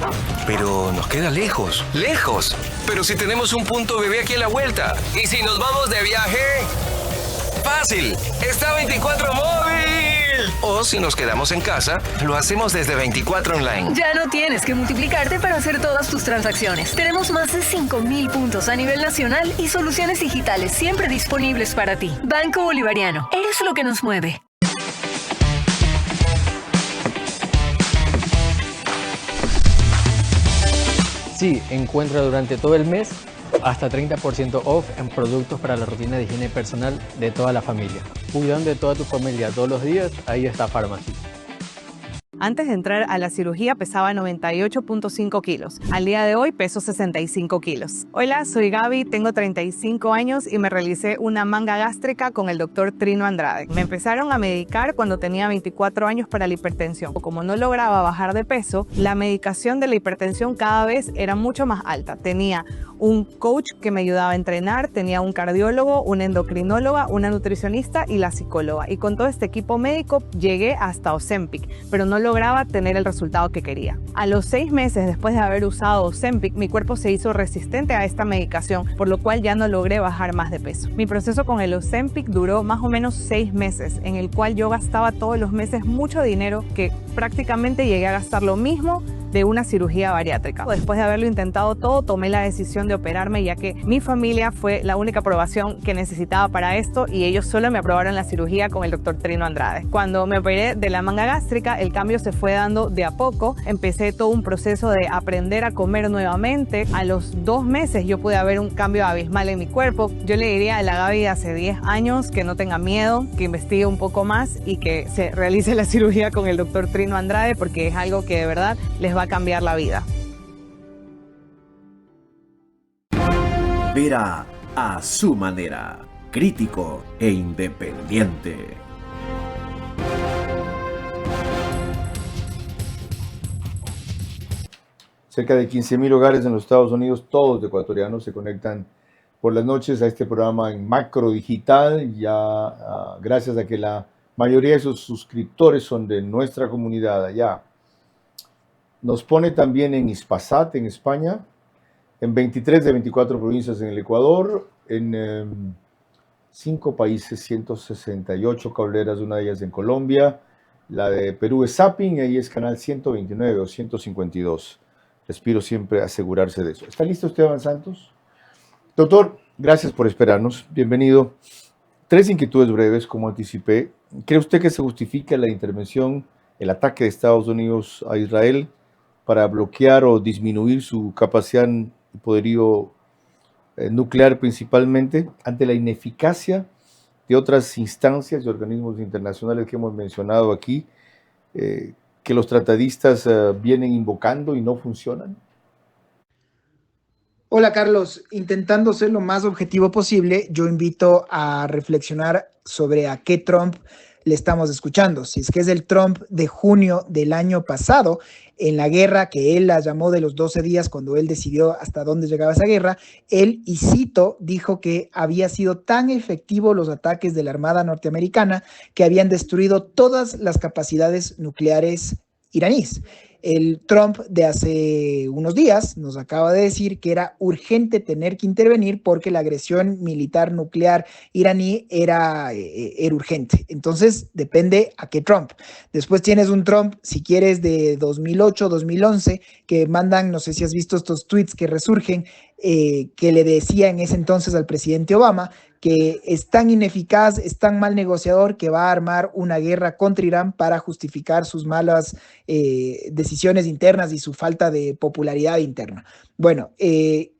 Pero nos queda lejos. ¿Lejos? Pero si tenemos un punto bebé aquí a la vuelta. ¿Y si nos vamos de viaje? ¡Fácil! ¡Está 24 móvil! O si nos quedamos en casa, lo hacemos desde 24 online. Ya no tienes que multiplicarte para hacer todas tus transacciones. Tenemos más de 5,000 puntos a nivel nacional y soluciones digitales siempre disponibles para ti. Banco Bolivariano. Eres lo que nos mueve. Sí, encuentra durante todo el mes hasta 30% off en productos para la rutina de higiene personal de toda la familia. Cuidando de toda tu familia todos los días, ahí está Pharmacy. Antes de entrar a la cirugía pesaba 98.5 kilos. Al día de hoy peso 65 kilos. Hola, soy Gaby, tengo 35 años y me realicé una manga gástrica con el doctor Trino Andrade. Me empezaron a medicar cuando tenía 24 años para la hipertensión. Como no lograba bajar de peso, la medicación de la hipertensión cada vez era mucho más alta. Tenía un coach que me ayudaba a entrenar, tenía un cardiólogo, una endocrinóloga, una nutricionista y la psicóloga. Y con todo este equipo médico llegué hasta Ozempic, pero no lograba tener el resultado que quería. A los 6 meses después de haber usado Ozempic, mi cuerpo se hizo resistente a esta medicación, por lo cual ya no logré bajar más de peso. Mi proceso con el Ozempic duró más o menos 6 meses, en el cual yo gastaba todos los meses mucho dinero, que prácticamente llegué a gastar lo mismo de una cirugía bariátrica. Después de haberlo intentado todo, tomé la decisión de operarme, ya que mi familia fue la única aprobación que necesitaba para esto y ellos solo me aprobaron la cirugía con el doctor Trino Andrade. Cuando me operé de la manga gástrica, el cambio se fue dando de a poco. Empecé todo un proceso de aprender a comer nuevamente. A los 2 meses yo pude ver un cambio abismal en mi cuerpo. Yo le diría a la Gaby de hace 10 años que no tenga miedo, que investigue un poco más y que se realice la cirugía con el doctor Trino Andrade, porque es algo que de verdad les va a cambiar la vida. Vera a su manera, crítico e independiente. Cerca de 15.000 hogares en los Estados Unidos, todos ecuatorianos, se conectan por las noches a este programa en macro digital, ya gracias a que la mayoría de sus suscriptores son de nuestra comunidad allá. Nos pone también en Hispasat, en España, en 23 de 24 provincias en el Ecuador, en 5 países, 168 cableras, una de ellas en Colombia. La de Perú es Zapping, ahí es canal 129 o 152. Respiro siempre asegurarse de eso. ¿Está listo Esteban Santos? Doctor, gracias por esperarnos. Bienvenido. 3 inquietudes breves, como anticipé. ¿Cree usted que se justifica la intervención, el ataque de Estados Unidos a Israel para bloquear o disminuir su capacidad y poderío nuclear principalmente ante la ineficacia de otras instancias y organismos internacionales que hemos mencionado aquí, que los tratadistas vienen invocando y no funcionan? Hola Carlos, intentando ser lo más objetivo posible, yo invito a reflexionar sobre a qué Trump le estamos escuchando. Si es que es el Trump de junio del año pasado, en la guerra que él la llamó de los 12 días, cuando él decidió hasta dónde llegaba esa guerra, él, y cito, dijo que había sido tan efectivo los ataques de la Armada norteamericana que habían destruido todas las capacidades nucleares iraníes. El Trump de hace unos días nos acaba de decir que era urgente tener que intervenir porque la agresión militar nuclear iraní era urgente. Entonces, depende a qué Trump. Después tienes un Trump, si quieres, de 2008, 2011, que mandan, no sé si has visto estos tweets que resurgen, que le decía en ese entonces al presidente Obama que es tan ineficaz, es tan mal negociador que va a armar una guerra contra Irán para justificar sus malas decisiones internas y su falta de popularidad interna. Bueno,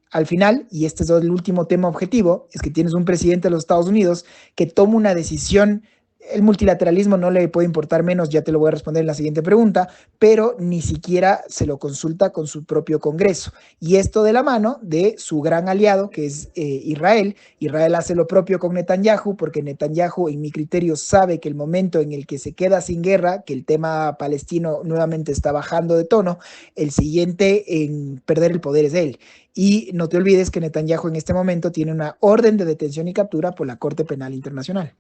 al final, y este es el último tema objetivo, es que tienes un presidente de los Estados Unidos que toma una decisión. El multilateralismo no le puede importar menos, ya te lo voy a responder en la siguiente pregunta, pero ni siquiera se lo consulta con su propio Congreso. Y esto de la mano de su gran aliado, que es Israel. Israel hace lo propio con Netanyahu, porque Netanyahu, en mi criterio, sabe que el momento en el que se queda sin guerra, que el tema palestino nuevamente está bajando de tono, el siguiente en perder el poder es él. Y no te olvides que Netanyahu en este momento tiene una orden de detención y captura por la Corte Penal Internacional.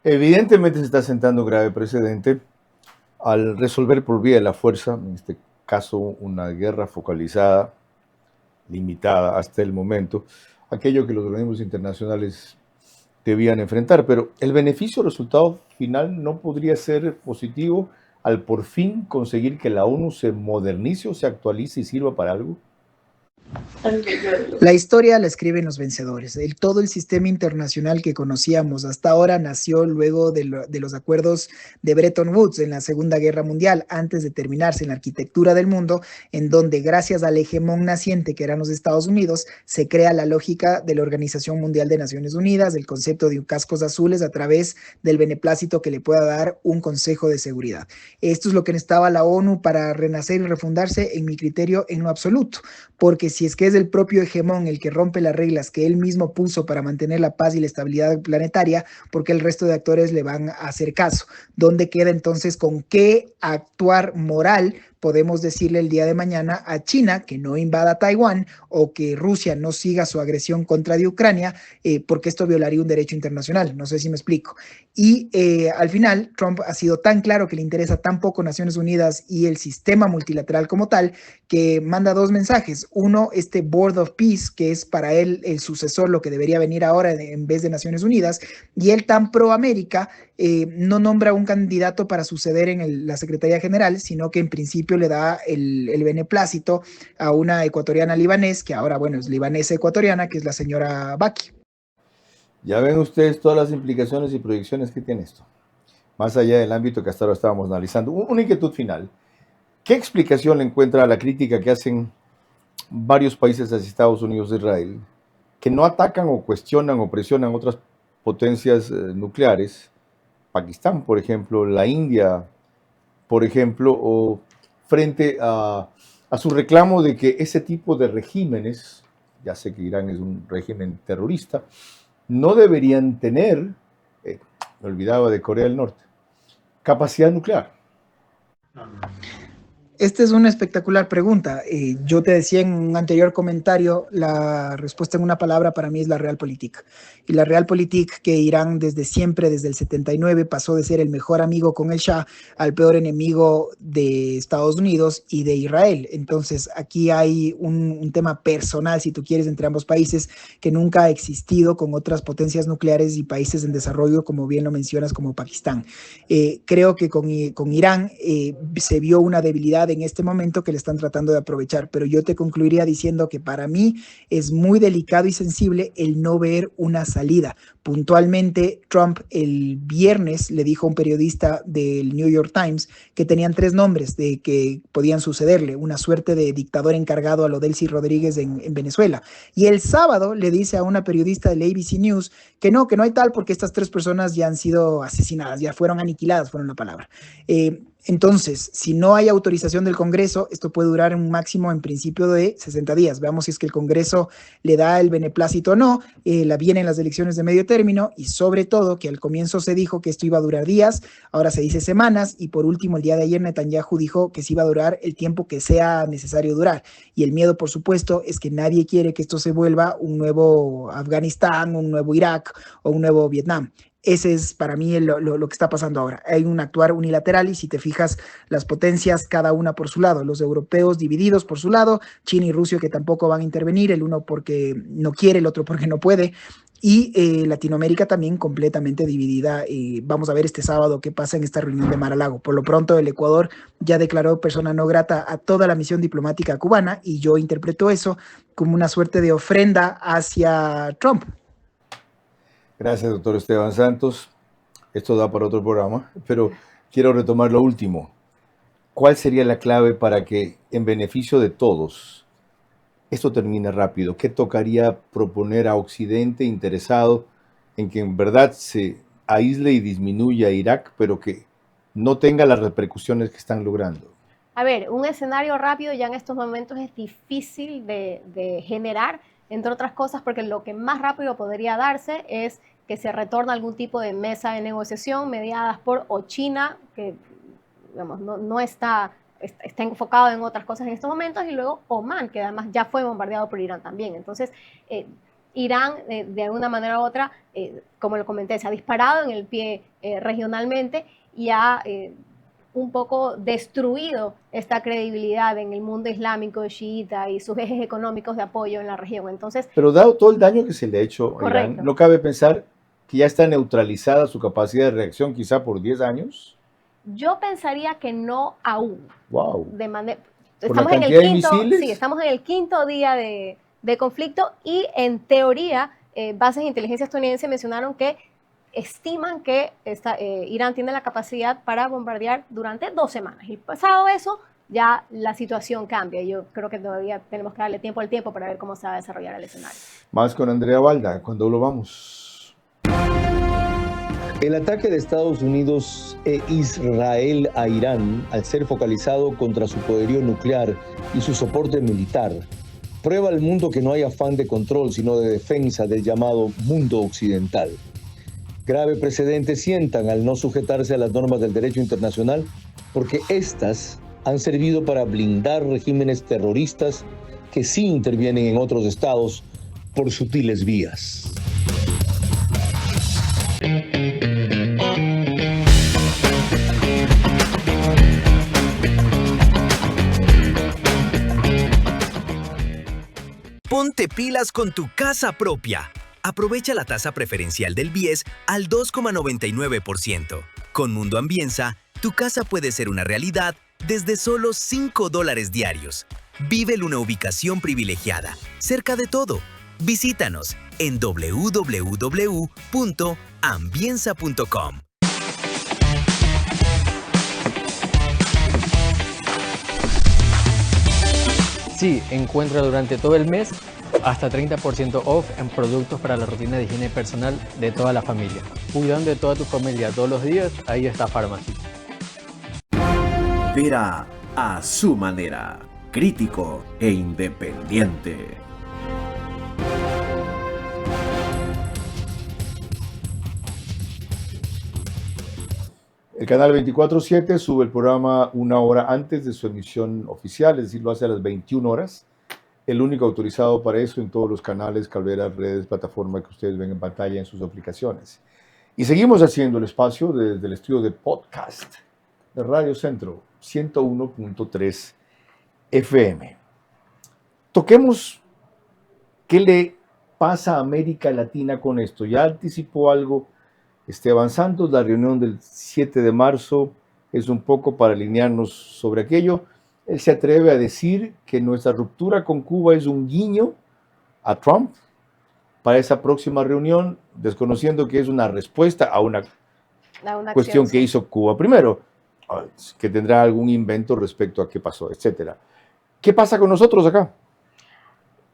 Evidentemente se está sentando grave precedente al resolver por vía de la fuerza, en este caso una guerra focalizada, limitada hasta el momento, aquello que los organismos internacionales debían enfrentar. Pero el beneficio o resultado final no podría ser positivo al por fin conseguir que la ONU se modernice o se actualice y sirva para algo. La historia la escriben los vencedores. Todo el sistema internacional que conocíamos hasta ahora nació luego de los acuerdos de Bretton Woods en la Segunda Guerra Mundial, antes de terminarse en la arquitectura del mundo, en donde gracias al hegemón naciente que eran los Estados Unidos, se crea la lógica de la Organización Mundial de Naciones Unidas, el concepto de cascos azules a través del beneplácito que le pueda dar un Consejo de Seguridad. Esto es lo que necesitaba la ONU para renacer y refundarse, en mi criterio, en lo absoluto, porque si es que es el propio hegemón el que rompe las reglas que él mismo puso para mantener la paz y la estabilidad planetaria, porque el resto de actores le van a hacer caso. ¿Dónde queda entonces con qué actuar moral podemos decirle el día de mañana a China que no invada Taiwán o que Rusia no siga su agresión contra de Ucrania, porque esto violaría un derecho internacional? No sé si me explico. Y al final, Trump ha sido tan claro que le interesa tan poco Naciones Unidas y el sistema multilateral como tal, que manda 2 mensajes. Uno, este Board of Peace, que es para él el sucesor, lo que debería venir ahora en vez de Naciones Unidas, y él, tan pro América, no nombra un candidato para suceder en la Secretaría General, sino que en principio le da el beneplácito a una ecuatoriana libanés, que ahora, bueno, es libanesa ecuatoriana, que es la señora Baki. Ya ven ustedes todas las implicaciones y proyecciones que tiene esto, más allá del ámbito que hasta ahora estábamos analizando. Una inquietud final. ¿Qué explicación le encuentra a la crítica que hacen varios países hacia Estados Unidos e Israel, que no atacan o cuestionan o presionan otras potencias nucleares, Pakistán, por ejemplo, la India, por ejemplo, o frente a su reclamo de que ese tipo de regímenes ya sé que Irán es un régimen terrorista, no deberían tener, me olvidaba de Corea del Norte, capacidad nuclear. Esta es una espectacular pregunta. Yo te decía en un anterior comentario, la respuesta en una palabra para mí es la Realpolitik. Y la Realpolitik que Irán desde siempre, desde el 79, pasó de ser el mejor amigo con el Shah al peor enemigo de Estados Unidos y de Israel. Entonces aquí hay un tema personal, si tú quieres, entre ambos países que nunca ha existido con otras potencias nucleares y países en desarrollo, como bien lo mencionas, como Pakistán. Creo que con Irán se vio una debilidad en este momento que le están tratando de aprovechar, pero yo te concluiría diciendo que para mí es muy delicado y sensible el no ver una salida. Puntualmente, Trump el viernes le dijo a un periodista del New York Times que tenían 3 nombres de que podían sucederle, una suerte de dictador encargado a lo Delcy Rodríguez en Venezuela. Y el sábado le dice a una periodista del ABC News que no hay tal porque estas 3 personas ya han sido asesinadas, ya fueron aniquiladas, fueron la palabra. Entonces, si no hay autorización del Congreso, esto puede durar un máximo en principio de 60 días. Veamos si es que el Congreso le da el beneplácito o no. Vienen las elecciones de medio término y sobre todo que al comienzo se dijo que esto iba a durar días, ahora se dice semanas y por último el día de ayer Netanyahu dijo que se iba a durar el tiempo que sea necesario durar. Y el miedo, por supuesto, es que nadie quiere que esto se vuelva un nuevo Afganistán, un nuevo Irak o un nuevo Vietnam. Ese es para mí lo que está pasando ahora. Hay un actuar unilateral y si te fijas, las potencias cada una por su lado, los europeos divididos por su lado, China y Rusia que tampoco van a intervenir, el uno porque no quiere, el otro porque no puede, y Latinoamérica también completamente dividida. Vamos a ver este sábado qué pasa en esta reunión de Mar-a-Lago. Por lo pronto el Ecuador ya declaró persona no grata a toda la misión diplomática cubana y yo interpreto eso como una suerte de ofrenda hacia Trump. Gracias, doctor Esteban Santos. Esto da para otro programa, pero quiero retomar lo último. ¿Cuál sería la clave para que, en beneficio de todos, esto termine rápido? ¿Qué tocaría proponer a Occidente interesado en que en verdad se aísle y disminuya a Irak, pero que no tenga las repercusiones que están logrando? A ver, un escenario rápido ya en estos momentos es difícil de generar, entre otras cosas porque lo que más rápido podría darse es que se retorne algún tipo de mesa de negociación mediadas por o China, que digamos, no está enfocado en otras cosas en estos momentos, y luego Omán, que además ya fue bombardeado por Irán también. Entonces, Irán, de alguna manera u otra, como lo comenté, se ha disparado en el pie regionalmente y ha un poco destruido esta credibilidad en el mundo islámico chiita y sus ejes económicos de apoyo en la región. Entonces, pero dado todo el daño que se le ha hecho a Irán, ¿no cabe pensar que ya está neutralizada su capacidad de reacción quizá por 10 años? Yo pensaría que no aún. Wow. Estamos en el quinto día de conflicto y en teoría bases de inteligencia estadounidense mencionaron que estiman que Irán tiene la capacidad para bombardear durante 2 semanas. Y pasado eso, ya la situación cambia. Yo creo que todavía tenemos que darle tiempo al tiempo para ver cómo se va a desarrollar el escenario. Más con Andrea Balda, cuando lo vamos. El ataque de Estados Unidos e Israel a Irán, al ser focalizado contra su poderío nuclear y su soporte militar, prueba al mundo que no hay afán de control, sino de defensa del llamado mundo occidental. Grave precedente sientan al no sujetarse a las normas del derecho internacional, porque éstas han servido para blindar regímenes terroristas que sí intervienen en otros estados por sutiles vías. Ponte pilas con tu casa propia. Aprovecha la tasa preferencial del BIES al 2,99%. Con Mundo Ambienza, tu casa puede ser una realidad desde solo $5 diarios. Vive en una ubicación privilegiada, cerca de todo. Visítanos en www.ambienza.com. Sí, encuentra durante todo el mes hasta 30% off en productos para la rutina de higiene personal de toda la familia. Cuidando de toda tu familia todos los días, ahí está Pharmacy. Vera a su manera, crítico e independiente. El canal 24/7 sube el programa una hora antes de su emisión oficial, es decir, lo hace a las 21 horas. El único autorizado para eso en todos los canales, cableras, redes, plataformas que ustedes ven en pantalla en sus aplicaciones. Y seguimos haciendo el espacio desde el estudio de podcast de Radio Centro 101.3 FM. Toquemos qué le pasa a América Latina con esto. Ya anticipó algo Esteban Santos, la reunión del 7 de marzo es un poco para alinearnos sobre aquello. Él se atreve a decir que nuestra ruptura con Cuba es un guiño a Trump para esa próxima reunión, desconociendo que es una respuesta a una cuestión que hizo Cuba primero, que tendrá algún invento respecto a qué pasó, etc. ¿Qué pasa con nosotros acá?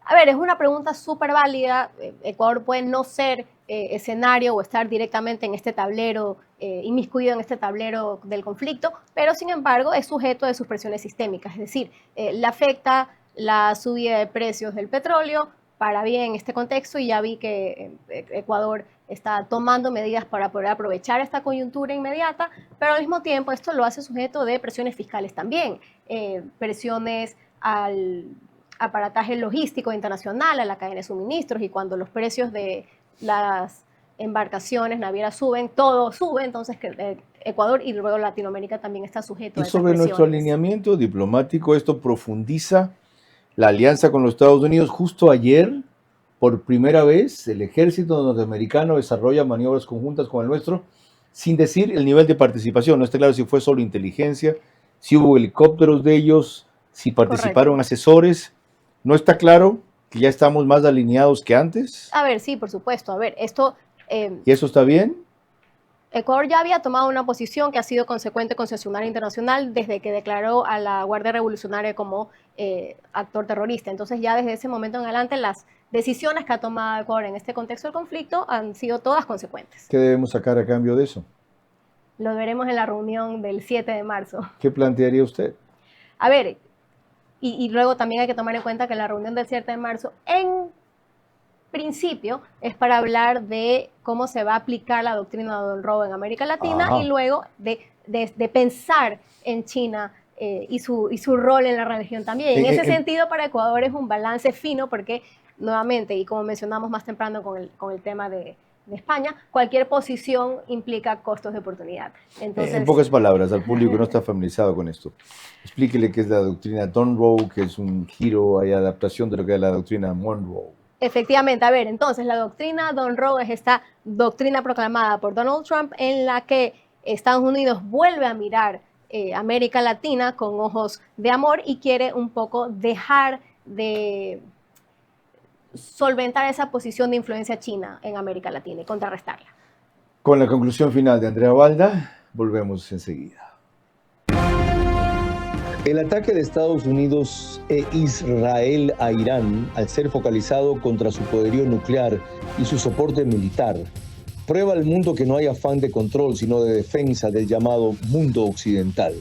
A ver, es una pregunta súper válida. Ecuador puede no ser escenario o estar directamente en este tablero, inmiscuido en este tablero del conflicto, pero sin embargo es sujeto de sus presiones sistémicas, es decir, le afecta la subida de precios del petróleo para bien este contexto, y ya vi que Ecuador está tomando medidas para poder aprovechar esta coyuntura inmediata, pero al mismo tiempo esto lo hace sujeto de presiones fiscales también, presiones al aparataje logístico internacional, a la cadena de suministros, y cuando los precios de las embarcaciones navieras suben, todo sube, entonces Ecuador y luego Latinoamérica también está sujeto a esas sobre presiones. Nuestro alineamiento diplomático, esto profundiza la alianza con los Estados Unidos. Justo ayer, por primera vez, el ejército norteamericano desarrolla maniobras conjuntas con el nuestro, sin decir el nivel de participación. No está claro si fue solo inteligencia, si hubo helicópteros de ellos, si participaron asesores. No está claro que ya estamos más alineados que antes. A ver, sí, por supuesto. A ver, esto... ¿Y eso está bien? Ecuador ya había tomado una posición que ha sido consecuente con su accionar internacional desde que declaró a la Guardia Revolucionaria como actor terrorista. Entonces ya desde ese momento en adelante las decisiones que ha tomado Ecuador en este contexto del conflicto han sido todas consecuentes. ¿Qué debemos sacar a cambio de eso? Lo veremos en la reunión del 7 de marzo. ¿Qué plantearía usted? A ver, y luego también hay que tomar en cuenta que la reunión del 7 de marzo en principio es para hablar de cómo se va a aplicar la doctrina de Don Robo en América Latina. Ajá. Y luego de pensar en China y su rol en la región también. En ese sentido, para Ecuador es un balance fino porque, nuevamente, y como mencionamos más temprano con el tema de España, cualquier posición implica costos de oportunidad. Entonces, en pocas palabras, al público que no está familiarizado con esto, explíquele qué es la doctrina Monroe, que es un giro y adaptación de lo que es la doctrina Monroe. Efectivamente, a ver, entonces la doctrina Monroe es esta doctrina proclamada por Donald Trump en la que Estados Unidos vuelve a mirar América Latina con ojos de amor y quiere un poco dejar de solventar esa posición de influencia china en América Latina y contrarrestarla. Con la conclusión final de Andrea Balda, volvemos enseguida. El ataque de Estados Unidos e Israel a Irán, al ser focalizado contra su poderío nuclear y su soporte militar, prueba al mundo que no hay afán de control, sino de defensa del llamado mundo occidental.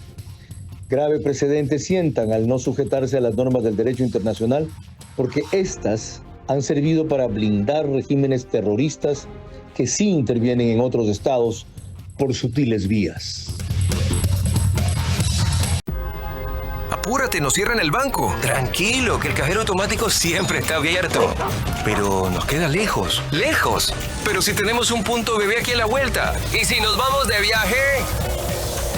Grave precedente sientan al no sujetarse a las normas del derecho internacional, porque éstas han servido para blindar regímenes terroristas que sí intervienen en otros estados por sutiles vías. Apúrate, nos cierran el banco. Tranquilo, que el cajero automático siempre está abierto. Pero nos queda lejos. ¡Lejos! Pero si tenemos un punto bebé aquí a la vuelta. ¿Y si nos vamos de viaje?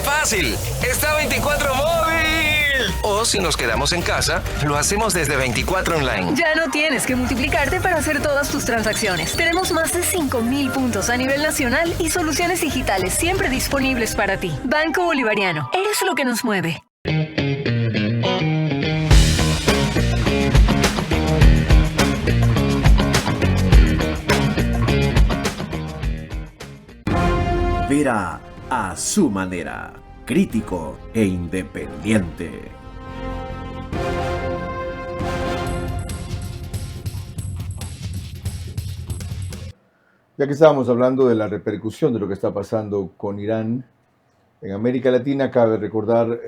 ¡Fácil! ¡Está 24 móvil! O si nos quedamos en casa, lo hacemos desde 24 online. Ya no tienes que multiplicarte para hacer todas tus transacciones. Tenemos más de 5,000 puntos a nivel nacional y soluciones digitales siempre disponibles para ti. Banco Bolivariano. Eres lo que nos mueve. Vera a su manera, crítico e independiente. Ya que estábamos hablando de la repercusión de lo que está pasando con Irán en América Latina, cabe recordar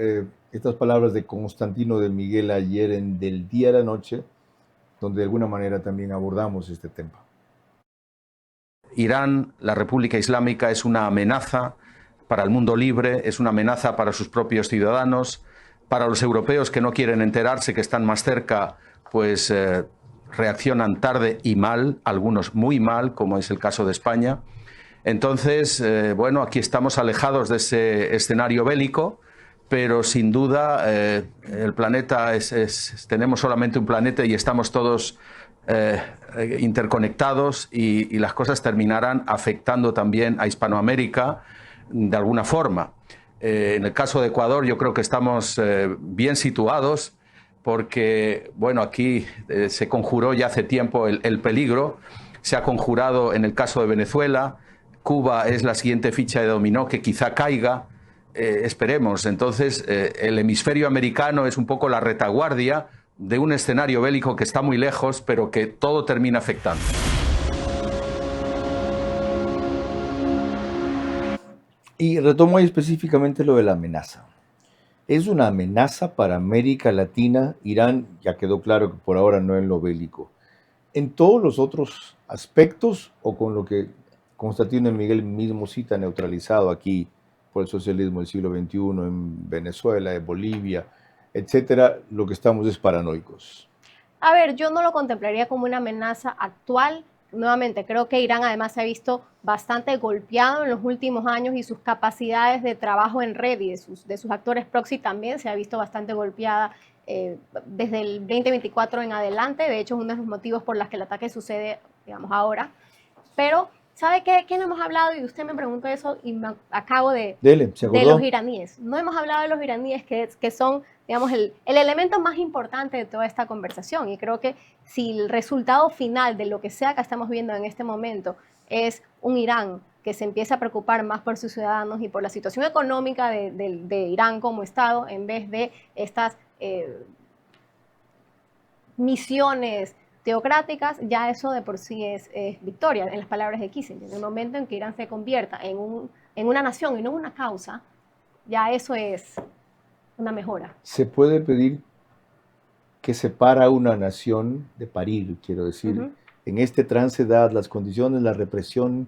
estas palabras de Constantino de Miguel ayer en Del Día a la Noche, donde de alguna manera también abordamos este tema. Irán, la República Islámica, es una amenaza para el mundo libre, es una amenaza para sus propios ciudadanos, para los europeos que no quieren enterarse, que están más cerca, pues reaccionan tarde y mal, algunos muy mal, como es el caso de España. Entonces, bueno, aquí estamos alejados de ese escenario bélico, pero sin duda el planeta tenemos solamente un planeta y estamos todos interconectados y las cosas terminarán afectando también a Hispanoamérica de alguna forma. En el caso de Ecuador yo creo que estamos bien situados porque, bueno, aquí se conjuró ya hace tiempo el peligro, se ha conjurado en el caso de Venezuela, Cuba es la siguiente ficha de dominó que quizá caiga, esperemos. Entonces, el hemisferio americano es un poco la retaguardia de un escenario bélico que está muy lejos, pero que todo termina afectando. Y retomo ahí específicamente lo de la amenaza. Es una amenaza para América Latina. Irán ya quedó claro que por ahora no es lo bélico. En todos los otros aspectos, o con lo que Constantino Miguel mismo cita neutralizado aquí por el socialismo del siglo XXI en Venezuela, en Bolivia, etcétera, lo que estamos es paranoicos. A ver, yo no lo contemplaría como una amenaza actual. Nuevamente, creo que Irán además se ha visto bastante golpeado en los últimos años y sus capacidades de trabajo en red y de sus actores proxy también se ha visto bastante golpeada desde el 2024 en adelante. De hecho, es uno de los motivos por los que el ataque sucede, digamos, ahora. Pero, ¿sabe qué no hemos hablado? Y usted me preguntó eso y me acabo de los iraníes. No hemos hablado de los iraníes que son, digamos, el elemento más importante de toda esta conversación. Y creo que si el resultado final de lo que sea que estamos viendo en este momento es un Irán que se empieza a preocupar más por sus ciudadanos y por la situación económica de Irán como Estado, en vez de estas misiones teocráticas, ya eso de por sí es victoria, en las palabras de Kissinger. En el momento en que Irán se convierta en una nación y no en una causa, ya eso es una mejora. Se puede pedir que separa a una nación de parir, quiero decir, en este trance, dadas las condiciones, la represión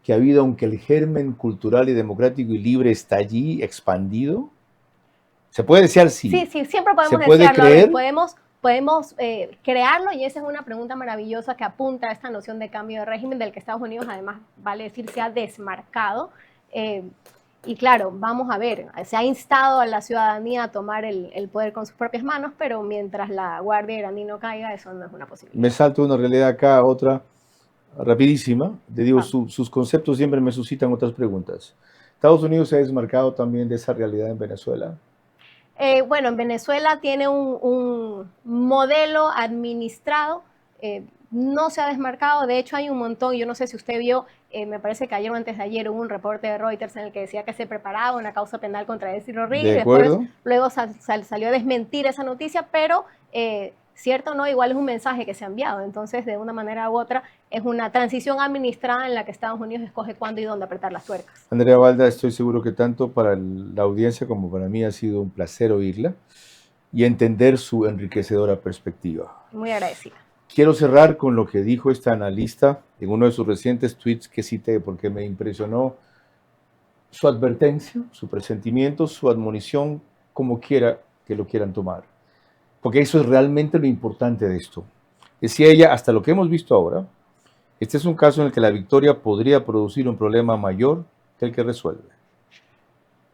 que ha habido, aunque el germen cultural y democrático y libre está allí expandido. ¿Se puede desear? Sí. Sí, siempre podemos ¿Se puede desearlo. creer? Podemos crearlo, y esa es una pregunta maravillosa que apunta a esta noción de cambio de régimen del que Estados Unidos, además, vale decir, se ha desmarcado. Y claro, vamos a ver, se ha instado a la ciudadanía a tomar el poder con sus propias manos, pero mientras la guardia iraní no caiga, eso no es una posibilidad. Me salto una realidad acá, otra rapidísima. Te digo, sus conceptos siempre me suscitan otras preguntas. ¿Estados Unidos se ha desmarcado también de esa realidad en Venezuela? Bueno, en Venezuela tiene un modelo administrado, no se ha desmarcado. De hecho hay un montón, yo no sé si usted vio, me parece que ayer o antes de ayer hubo un reporte de Reuters en el que decía que se preparaba una causa penal contra Delcy Rodríguez, y después luego salió a desmentir esa noticia, pero cierto o no, igual es un mensaje que se ha enviado. Entonces, de una manera u otra, es una transición administrada en la que Estados Unidos escoge cuándo y dónde apretar las tuercas. Andrea Balda, estoy seguro que tanto para la audiencia como para mí ha sido un placer oírla y entender su enriquecedora perspectiva. Muy agradecida. Quiero cerrar con lo que dijo esta analista en uno de sus recientes tweets que cité porque me impresionó su advertencia, su presentimiento, su admonición, como quiera que lo quieran tomar. Porque eso es realmente lo importante de esto. Decía ella, hasta lo que hemos visto ahora, este es un caso en el que la victoria podría producir un problema mayor que el que resuelve.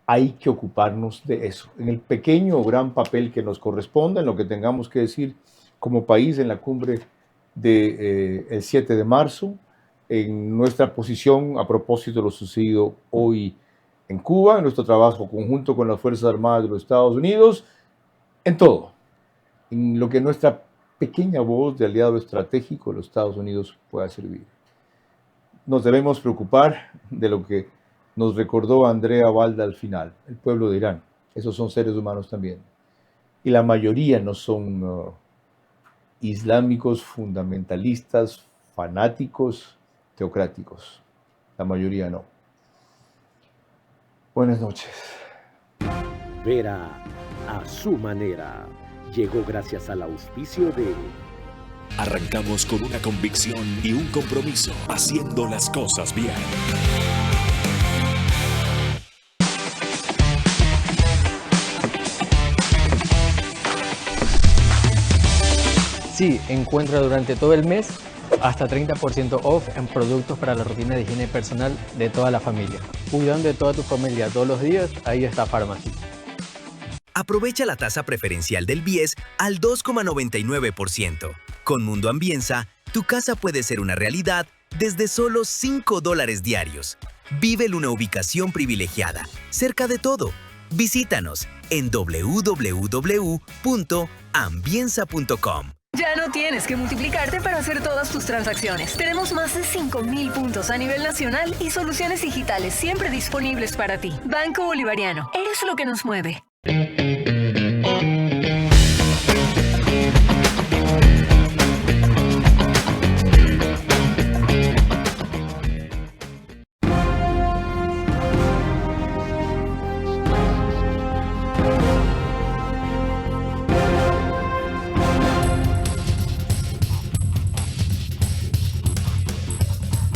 Hay que ocuparnos de eso, en el pequeño o gran papel que nos corresponda, en lo que tengamos que decir como país en la cumbre del 7 de marzo, en nuestra posición a propósito de lo sucedido hoy en Cuba, en nuestro trabajo conjunto con las Fuerzas Armadas de los Estados Unidos, en todo, en lo que nuestra pequeña voz de aliado estratégico de los Estados Unidos pueda servir. Nos debemos preocupar de lo que nos recordó Andrea Balda al final, el pueblo de Irán. Esos son seres humanos también. Y la mayoría no son islámicos, fundamentalistas, fanáticos, teocráticos. La mayoría no. Buenas noches. Vera a su manera. Llegó gracias al auspicio de... Arrancamos con una convicción y un compromiso, haciendo las cosas bien. Sí, encuentra durante todo el mes hasta 30% off en productos para la rutina de higiene personal de toda la familia. Cuidando de toda tu familia todos los días, ahí está Pharmacy. Aprovecha la tasa preferencial del BIES al 2,99%. Con Mundo Ambienza, tu casa puede ser una realidad desde solo $5 diarios. Vive en una ubicación privilegiada, cerca de todo. Visítanos en www.ambienza.com. Ya no tienes que multiplicarte para hacer todas tus transacciones. Tenemos más de 5,000 puntos a nivel nacional y soluciones digitales siempre disponibles para ti. Banco Bolivariano. Eres lo que nos mueve.